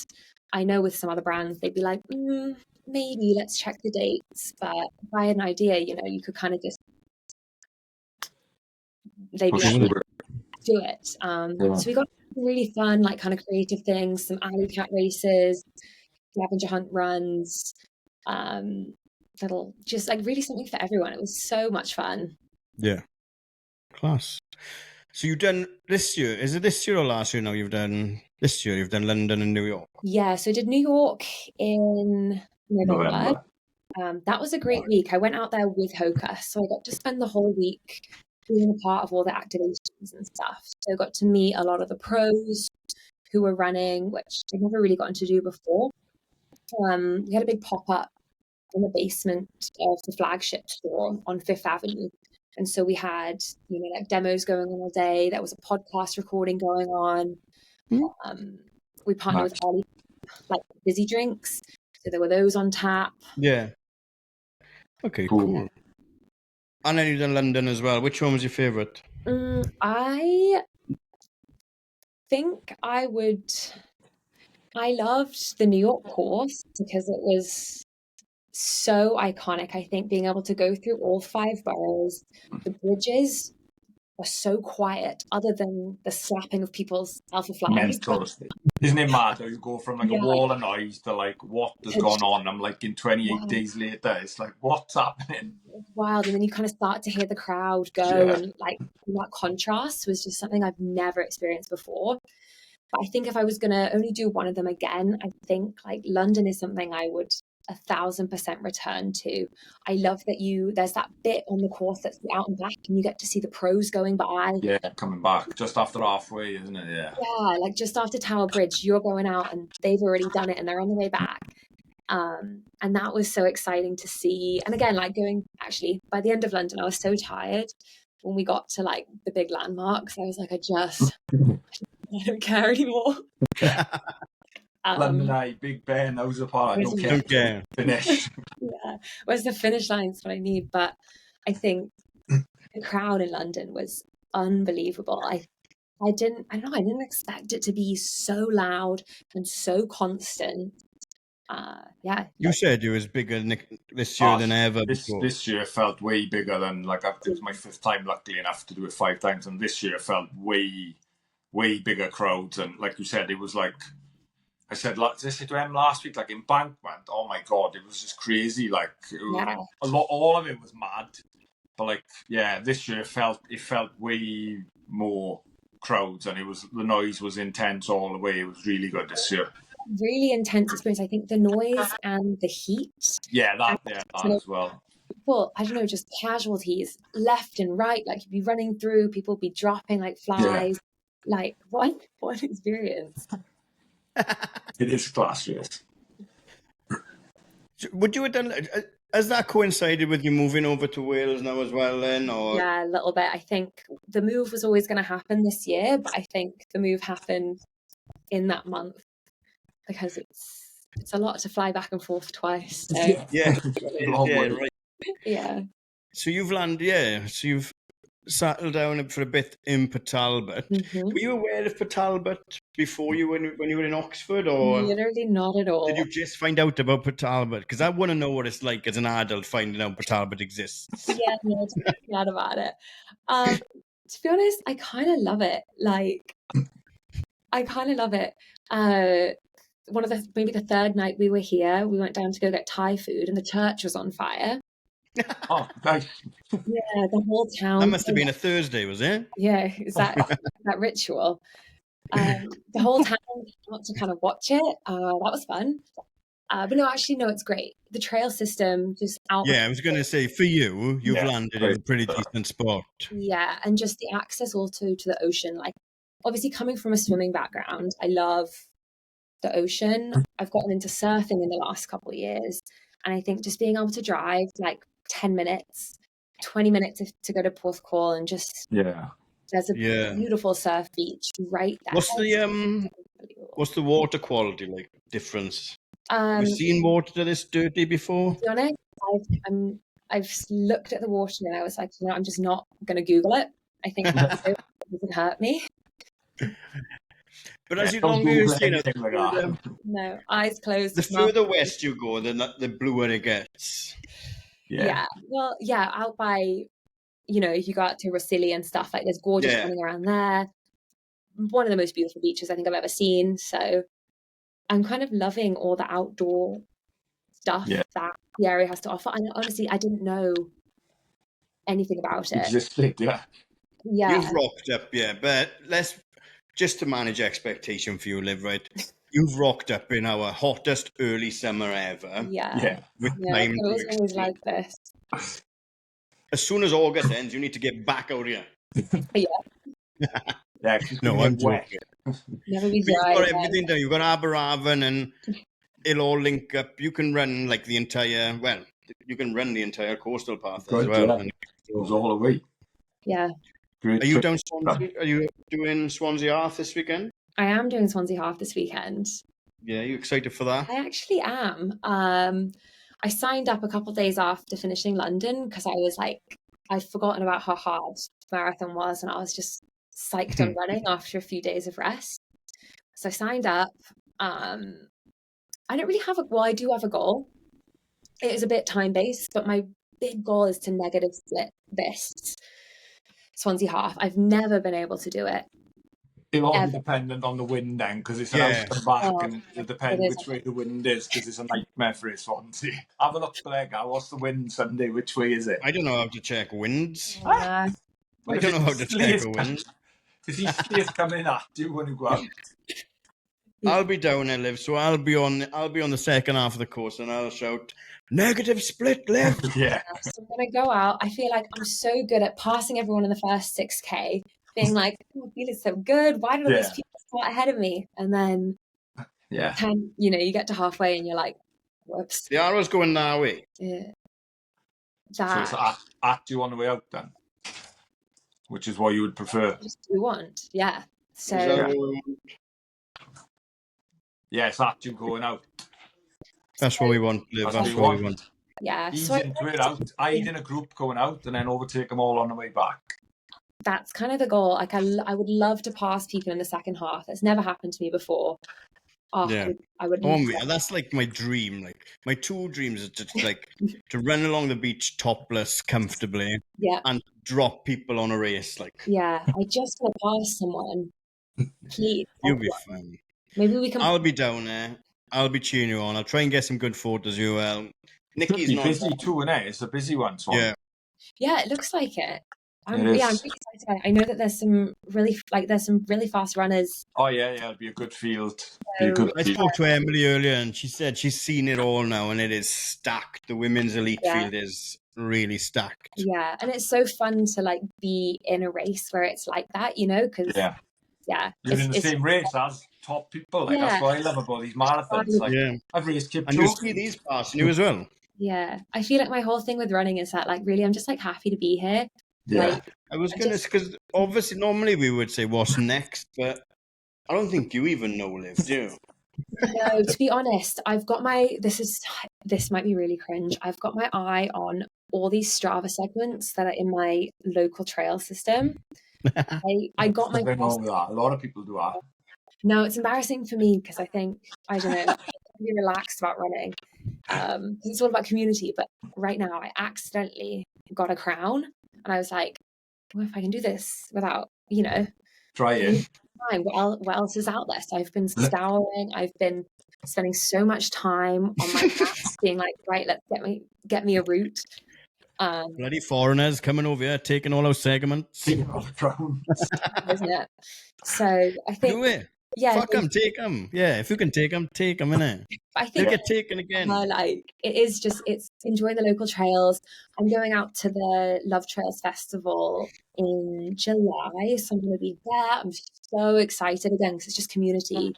I know with some other brands they'd be like, maybe let's check the dates. But if I had an idea, you know, you could kind of just they'd be like, do it. So we got really fun, like kind of creative things, some alley cat races, scavenger hunt runs, little, just like really something for everyone. It was so much fun. Yeah. Class. So you've done this year, is it this year or last year now you've done London and New York? Yeah, so I did New York in November. That was a great week. I went out there with Hawker, so I got to spend the whole week being a part of all the activations and stuff. So I got to meet a lot of the pros who were running, which I'd never really gotten to do before. We had a big pop-up in the basement of the flagship store on Fifth Avenue. And so we had, you know, like demos going on all day. There was a podcast recording going on. We partnered with Ollie, like Busy Drinks. So there were those on tap. Yeah. Okay, cool. And then you've done London as well. Which one was your favourite? I think I loved the New York course because it was so iconic. I think being able to go through all 5 boroughs, the bridges are so quiet, other than the slapping of people's alpha flags. Mental. Isn't it mad how you go from like a Yeah. wall of noise to like what has gone on? I'm like in 28 days later, it's like what's happening? It's wild. And then you kind of start to hear the crowd go, and like that contrast was just something I've never experienced before. But I think if I was going to only do one of them again, I think like London is something I would 1,000% return to. I love that there's that bit on the course that's out and back, and you get to see the pros going by. Yeah, coming back just after halfway, isn't it? Yeah. Yeah, like just after Tower Bridge, you're going out and they've already done it and they're on the way back. And that was so exciting to see. And again, like actually, by the end of London, I was so tired when we got to like the big landmarks. I was like, I don't care anymore. London Eye, Big Ben, those apart. I don't care. Finish. Yeah, where's the finish line is what I need. But I think the crowd in London was unbelievable. I don't know, I didn't expect it to be so loud and so constant. Yeah. You said it was bigger this year than ever before. This year felt way bigger than, like, it was my 5th time, luckily enough, to do it 5 times, and this year felt way bigger crowds. And like you said, it was like, I said to Em last week, like Embankment, oh my God, it was just crazy. Like, all of it was mad. But like, yeah, this year it felt way more crowds, and the noise was intense all the way. It was really good this year. Really intense experience. I think the noise and the heat. Yeah, that as well. People, I don't know, just casualties left and right. Like you'd be running through, people would be dropping like flies. Yeah. Like what experience. It is class, yes. Would you have done? Has that coincided with you moving over to Wales now as well then? Or? Yeah, a little bit. I think the move was always going to happen this year, but I think the move happened in that month because it's a lot to fly back and forth twice. So. Yeah, right. Yeah. So you've landed, so you've settled down for a bit in Port Talbot. Mm-hmm. Were you aware of Port Talbot before when you were in Oxford, or literally not at all? Did you just find out about Port Talbot? Because I want to know what it's like as an adult finding out Port Talbot exists. Yeah, no, not about it. To be honest, I kind of love it. Like, I kind of love it. Maybe the 3rd night we were here, we went down to go get Thai food, and the church was on fire. Oh, nice. Yeah, the whole town. That must have been a Thursday, was it? Yeah, is that ritual? The whole town got to kind of watch it. That was fun. But no, actually, no, it's great. The trail system just out. Yeah, I was going to say, for you've landed in a pretty decent spot. Yeah, and just the access also to the ocean. Like, obviously, coming from a swimming background, I love the ocean. I've gotten into surfing in the last couple of years. And I think just being able to drive like 10 minutes, 20 minutes to go to Porthcawl and just there's a beautiful surf beach right there. What's the water quality like difference? Have you seen water this dirty before? To be honest, I've looked at the water and I was like, I'm just not going to Google it. I think it doesn't hurt me. But as you long as you've seen it, no, eyes closed. The further west you go, the bluer it gets. Yeah. Well, yeah, out by, if you go out to Rossili and stuff, like there's gorgeous running around there. One of the most beautiful beaches I think I've ever seen. So I'm kind of loving all the outdoor stuff that the area has to offer. And honestly, I didn't know anything about it. Yeah. You've rocked up, but just to manage expectation for you, Liv, right? You've rocked up in our hottest early summer ever. Yeah. With time it was always like this. As soon as August ends, you need to get back out here. Yeah. No, I'm joking. Never be You've dry. got everything done. You've got Aberafon, and it'll all link up. You can run like the entire coastal path as well. Yeah. It was all the way. Yeah. Are you down Swansea? Are you doing Swansea Half this weekend? I am doing Swansea Half this weekend. Yeah, are you excited for that? I actually am. I signed up a couple of days after finishing London because I was like, I'd forgotten about how hard marathon was, and I was just psyched on running after a few days of rest. So I signed up. I don't really have I do have a goal. it is a bit time-based, but my big goal is to negative split this Swansea half. I've never been able to do it. It'll all be Ever. dependent on the wind then, because it's an Yeah. out and back, Oh, and it'll it depend is. which way the wind is, because it's a nightmare for it, Swansea. Have a look there, Gal. What's the wind Sunday? Which way is it? I don't know how to check winds. Oh, no. Well, I don't know how to check a wind. If he stays coming at you when you go out. I'll be down there, Liv. So I'll be on the second half of the course, and I'll shout, "Negative split, Liv." Yeah. So I'm gonna go out. I feel like I'm so good at passing everyone in the first 6K, being like, oh, I feel it's so good. Why did all these Yeah. people start ahead of me? And then Yeah. you get to halfway and you're like, whoops. The arrow's going that way. Yeah. So it's at you on the way out then, which is what you would prefer. Just do want, yeah. So yeah, it's at you going out. That's what we want, Liv. That's what we want. Yeah. Ease So into it out. Hide in a group going out, and then overtake them all on the way back. that's kind of the goal. Like I would love to pass people in the second half. It's never happened to me before. Oh, Yeah. I would. That's like my dream. Like my two dreams are just like to run along the beach topless comfortably, and drop people on a race. Like, yeah, I just want to pass someone. Please, you'll be fine. Maybe we can. I'll be down there. I'll be cheering you on. I'll try and get some good photos. You well. Nikki's not busy too, innit? It's a busy one. So Yeah, it looks like it. I'm It is. really excited about it. I know that there's some really fast runners. Oh yeah, it'll be a good field. I spoke to Emily earlier, and she said she's seen it all now, and it is stacked. The women's elite field is really stacked. Yeah, and it's so fun to like be in a race where it's like that, because you're in the same race as top people. Like that's what I love about these marathons. Like I've raced Kipchoge. And you see these passing you as well. Yeah, I feel like my whole thing with running is that like really I'm just like happy to be here. Yeah, like, I was gonna, because obviously normally we would say what's next, but I don't think you even know, Liv, do you? No, to be honest, I've got this might be really cringe. I've got my eye on all these Strava segments that are in my local trail system. I got my. A lot of people do that. No, it's embarrassing for me because I don't know, I'm really relaxed about running. It's all about community. But right now, I accidentally got a crown, and I was like, "What if I can do this without, try it?" What else is out there? So I've been scouring. I've been spending so much time on my maps, being like, right, let's get me a route. Bloody foreigners coming over here, taking all our segments. Taking all the crowns. Isn't it? So I think. Do it. Yeah. Fuck them, take them. Yeah, if you can take them, innit? I think they get taken again. It's enjoying the local trails. I'm going out to the Love Trails Festival in July, so I'm going to be there. I'm so excited again because it's just community.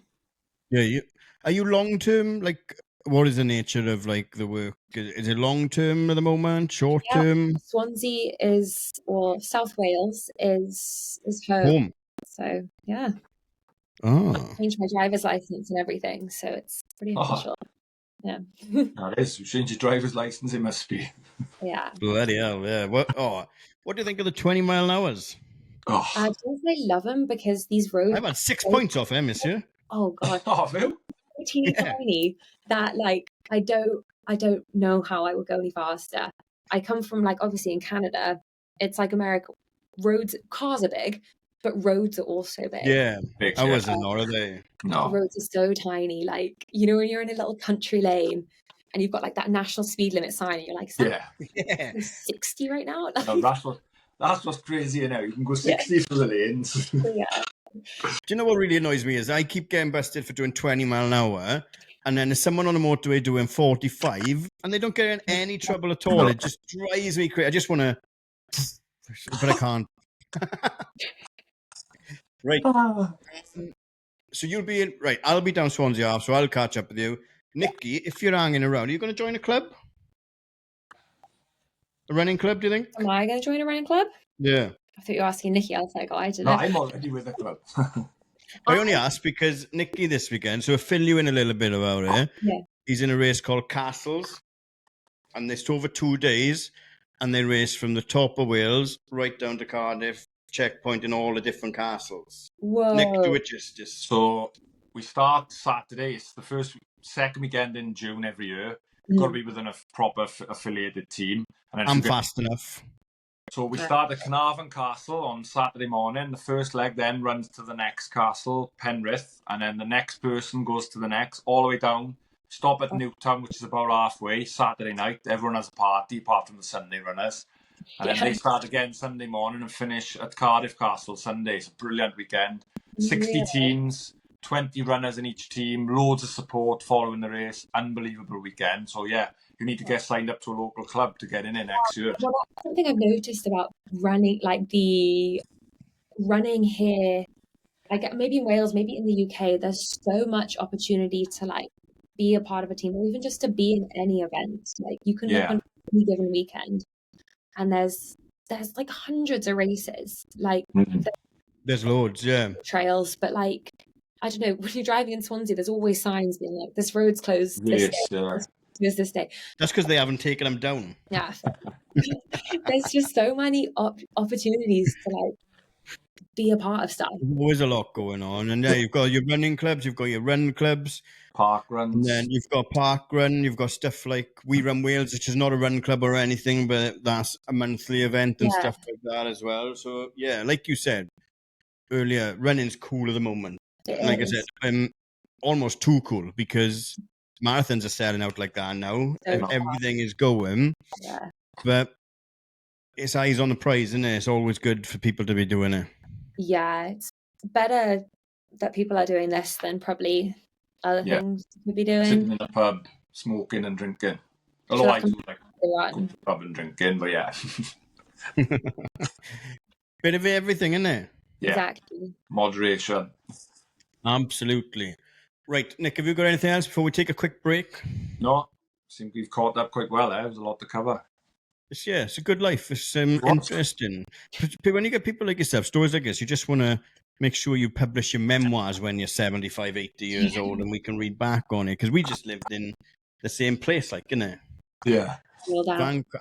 Yeah, are you long term? Like, what is the nature of like the work? Is it long term at the moment? Short term? Swansea South Wales is home. So yeah. Oh. I changed my driver's license and everything, so it's pretty official. Yeah. That is. You change your driver's license, it must be. Yeah. Bloody hell, yeah. What do you think of the 20 mile an hours? I love them because these roads. I've had 6 points off them, monsieur. Oh god. Phil? Teeny tiny that like I don't know how I would go any faster. I come from like obviously in Canada, it's like America. Cars are big, but roads are also big. Yeah, I wasn't nor are they. No. The roads are so tiny. Like, when you're in a little country lane and you've got like that national speed limit sign and you're like, 60 right now? No, that's what's crazy now. You can go 60 through the lanes. Yeah. Do you know what really annoys me is I keep getting busted for doing 20 mile an hour, and then there's someone on the motorway doing 45 and they don't get in any trouble at all. It just drives me crazy. I just want to, but I can't. Right. So you'll be in, right. I'll be down Swansea half, so I'll catch up with you. Nikki, if you're hanging around, are you going to join a club? A running club, do you think? Am I going to join a running club? Yeah. I thought you were asking Nikki. I was like, I don't know. No, I'm already with the club. I only asked because Nikki this weekend, so I'll fill you in a little bit about it. Yeah. He's in a race called Castles, and it's over 2 days, and they race from the top of Wales right down to Cardiff, checkpoint in all the different castles. Whoa. Nick, do it just. So we start Saturday. It's the second weekend in June every year. You've got to be within a proper affiliated team. And then I'm fast enough. So we start at Carnarvon Castle on Saturday morning. The first leg then runs to the next castle, Penrith, and then the next person goes to the next, all the way down. Stop at Newtown, which is about halfway, Saturday night. Everyone has a party, apart from the Sunday runners. And then they start again Sunday morning and finish at Cardiff Castle Sunday. It's a brilliant weekend. 60 teams, 20 runners in each team, loads of support following the race. Unbelievable weekend. So, yeah, you need to get signed up to a local club to get in it next year. Well, that's something I've noticed about running, like the running here, like maybe in Wales, maybe in the UK, there's so much opportunity to like be a part of a team, or even just to be in any event. Like you can look on any given weekend, and there's like hundreds of races. Like there's loads, trails, but like I don't know, when you're driving in Swansea, there's always signs being like, this road's closed this day. That's because they haven't taken them down. Yeah. There's just so many opportunities to like be a part of stuff. There's always a lot going on. And you've got your running clubs, you've got your run clubs. Park runs. And then you've got park run, you've got stuff like We Run Wales, which is not a run club or anything, but that's a monthly event and stuff like that as well. So, yeah, like you said earlier, running's cool at the moment. Like I said, almost too cool because marathons are selling out like that now. Everything is going. Yeah. But it's eyes on the prize, isn't it? It's always good for people to be doing it. Yeah, it's better that people are doing this than probably other things you could be doing. Sitting in a pub, smoking and drinking. Although I do like going to the pub and drinking, but yeah. Bit of everything, isn't it? Yeah. Exactly. Moderation. Absolutely. Right, Nick, have you got anything else before we take a quick break? No, I think we've caught up quite well there. There's a lot to cover. It's a good life. It's interesting. When you get people like yourself, stories like this, you just want to make sure you publish your memoirs when you're 75, 80 years old and we can read back on it because we just lived in the same place, like, innit? Yeah.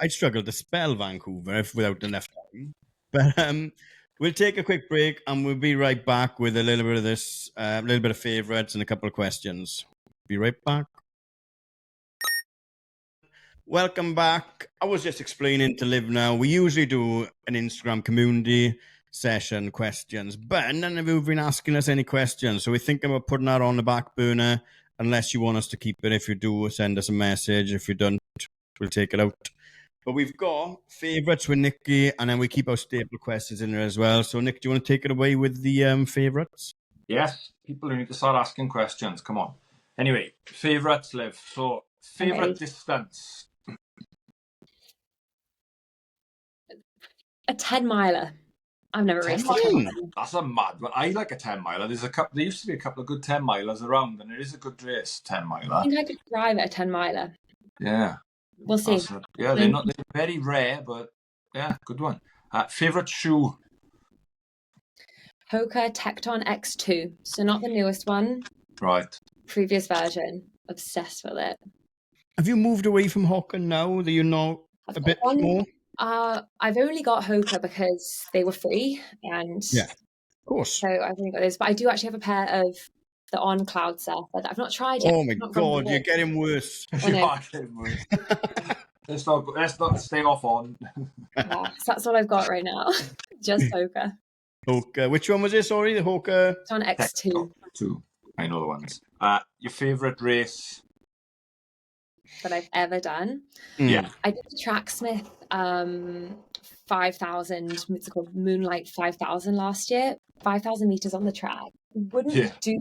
I'd struggle to spell Vancouver without enough time. But we'll take a quick break and we'll be right back with a little bit of this, a little bit of favourites and a couple of questions. Be right back. Welcome back. I was just explaining to Liv now, we usually do an Instagram community session questions, but none of you have been asking us any questions. So we're thinking about putting that on the back burner unless you want us to keep it. If you do, send us a message. If you don't, we'll take it out. But we've got favourites with Nicky, and then we keep our staple questions in there as well. So Nick, do you want to take it away with the favourites? Yes, people who need to start asking questions. Come on. Anyway, favourites, Liv. So favourite distance. A 10-miler. I've never raced a 10-miler. That's a mad one. I like a 10-miler. There used to be a couple of good 10-milers around, and it is a good race, 10-miler. I think I could drive at a 10-miler. Yeah. We'll see. They're very rare, but yeah, good one. Favourite shoe? Hoka Tecton X2. So not the newest one. Right. Previous version. Obsessed with it. Have you moved away from Hoka now that you know a bit more? I've only got Hoka because they were free, and yeah, of course. So I've only got those. But I do actually have a pair of the On Cloud Surfer that I've not tried yet. Oh my God, you're getting worse. You are getting worse. let's not stay off On. Yeah, so that's all I've got right now. Just Hoka. Hoka. Which one was it? Sorry, the Hoka. It's on X2. Two. I know the ones. Your favourite race that I've ever done? Yeah. I did the Tracksmith 5,000. It's called Moonlight 5,000 last year. 5,000 meters on the track. Wouldn't do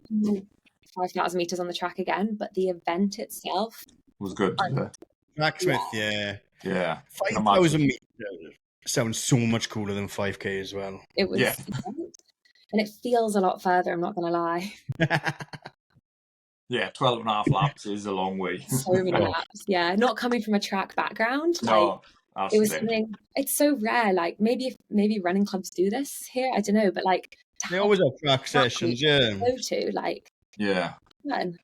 5,000 meters on the track again, but the event itself was good. Tracksmith, yeah. 5,000 meters sounds so much cooler than 5K as well. It was, and it feels a lot further. I'm not going to lie. Yeah, 12 and a half laps is a long way. So many laps. Yeah, not coming from a track background. No. It was something. It's so rare. Like maybe running clubs do this here. I don't know, but like they always have track sessions. Yeah. Go to like. Yeah. Fun.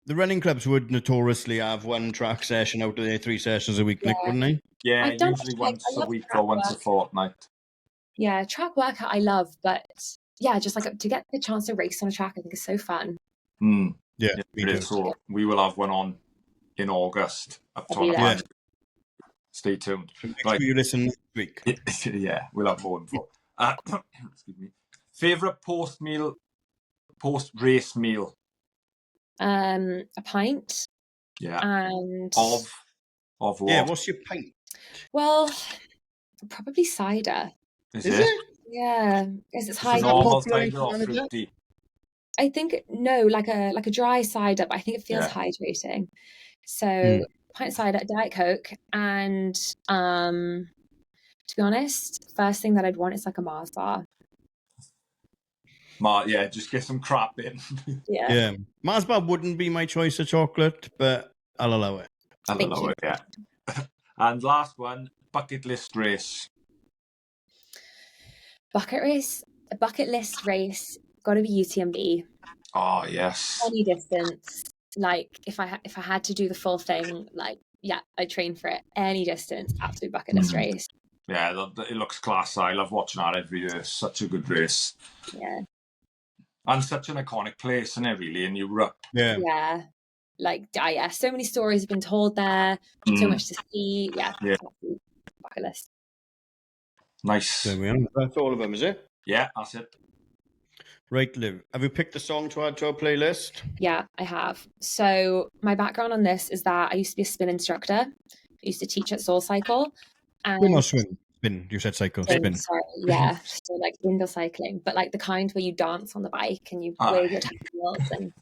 The running clubs would notoriously have one track session out of their 3 sessions a week, Nick, wouldn't they? Yeah, usually once a week or once a fortnight. Yeah, track workout I love, but yeah, just like to get the chance to race on a track, I think is so fun. Yeah, it is. So we will have one on in August up to I'll be on a there. band. Stay tuned. So make Right. sure you listen next week. Yeah, we'll have more info. Excuse me. Favorite post-race meal? A pint. Yeah. And Of what? Yeah, what's your pint? well, probably cider. Is Is it? it? Yeah, because it's Is it hydrating. normal popular in cider or Canada? fruity? I think no, like a dry cider, but I think it feels Yeah. hydrating. So pint of cider, Diet Coke, and to be honest, first thing that I'd want is like a Mars bar. Yeah, just get some crap in. Yeah. Mars bar wouldn't be my choice of chocolate, but I'll allow it. I'll Thank allow you. it, yeah. And last one, bucket list race. Bucket list race, got to be UTMB. Oh, yes. Any distance. Like if I had to do the full thing, like yeah, I'd train for it. Any distance, absolute bucket list race. Yeah, it looks class. I love watching that every year. Such a good race. Yeah. And such an iconic place, isn't it, really, in Europe? Yeah. Yeah. Like, yeah, so many stories have been told there, so much to see. Yeah. Absolute bucket list. Nice. There we are. That's all of them, is it? Yeah, that's it. Right, Liv. Have you picked a song to add to our playlist? Yeah, I have. So my background on this is that I used to be a spin instructor. I used to teach at Soul Cycle. And Spin or swim? Spin. You said cycle. Spin. Sorry, yeah. So like indoor cycling, but like the kind where you dance on the bike and you wave your tails and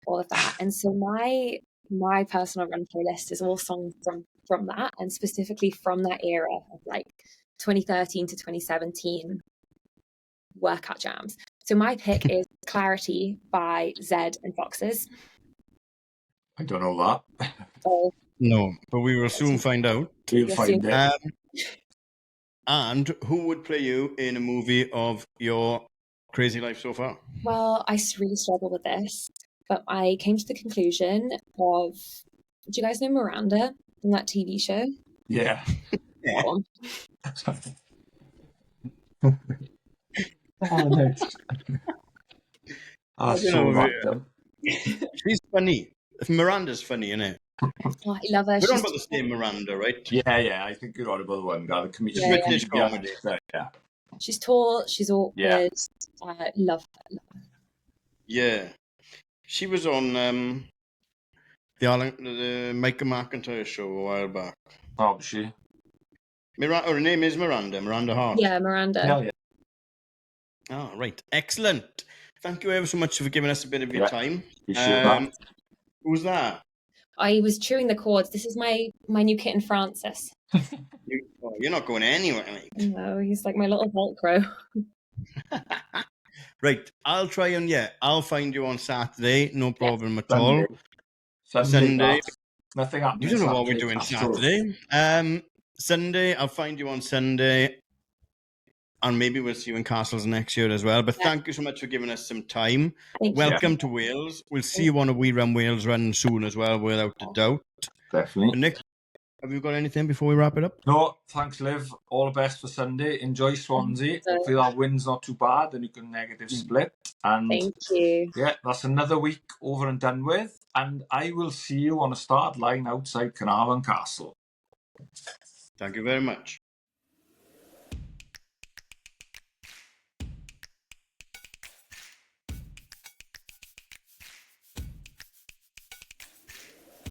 all of that. And so my personal run playlist is all songs from that, and specifically from that era of like 2013 to 2017 workout jams. So my pick is Clarity by Zed and Foxes. I don't know that. So No, but we will soon find out. We'll find it. And who would play you in a movie of your crazy life so far? Well, I really struggle with this, but I came to the conclusion of, do you guys know Miranda from that TV show? Yeah. Oh, Nice. So random. She's funny. Miranda's funny, isn't it? Oh, I love her. We're on about the same Miranda, right? Yeah. I think you're on about the one. Got a Yeah, British comedy. Yeah. She's tall. She's awkward. Yeah. Love her. Yeah. She was on the Michael McIntyre show a while back. Oh, was she? Her name is Miranda Hart. Yeah, Miranda. Hell yeah. Oh, right. Excellent. Thank you ever so much for giving us a bit of your time. Who's that? I was chewing the cords. This is my new kitten, Francis. You're not going anywhere, mate. No, he's like my little Velcro. Right. I'll try and I'll find you on Saturday. No problem at Sunday. all. Sunday. Nothing happening. You don't know what we're doing Saturday. Sunday, I'll find you on Sunday. And maybe we'll see you in Castles next year as well. But thank you so much for giving us some time. Welcome to Wales. We'll see you on a We Run Wales run soon as well, without a doubt. Definitely. Nick, have you got anything before we wrap it up? No, thanks, Liv. All the best for Sunday. Enjoy Swansea. Hopefully that win's not too bad and you can negative split. And thank you. Yeah, that's another week over and done with. And I will see you on a start line outside Carnarvon Castle. Thank you very much.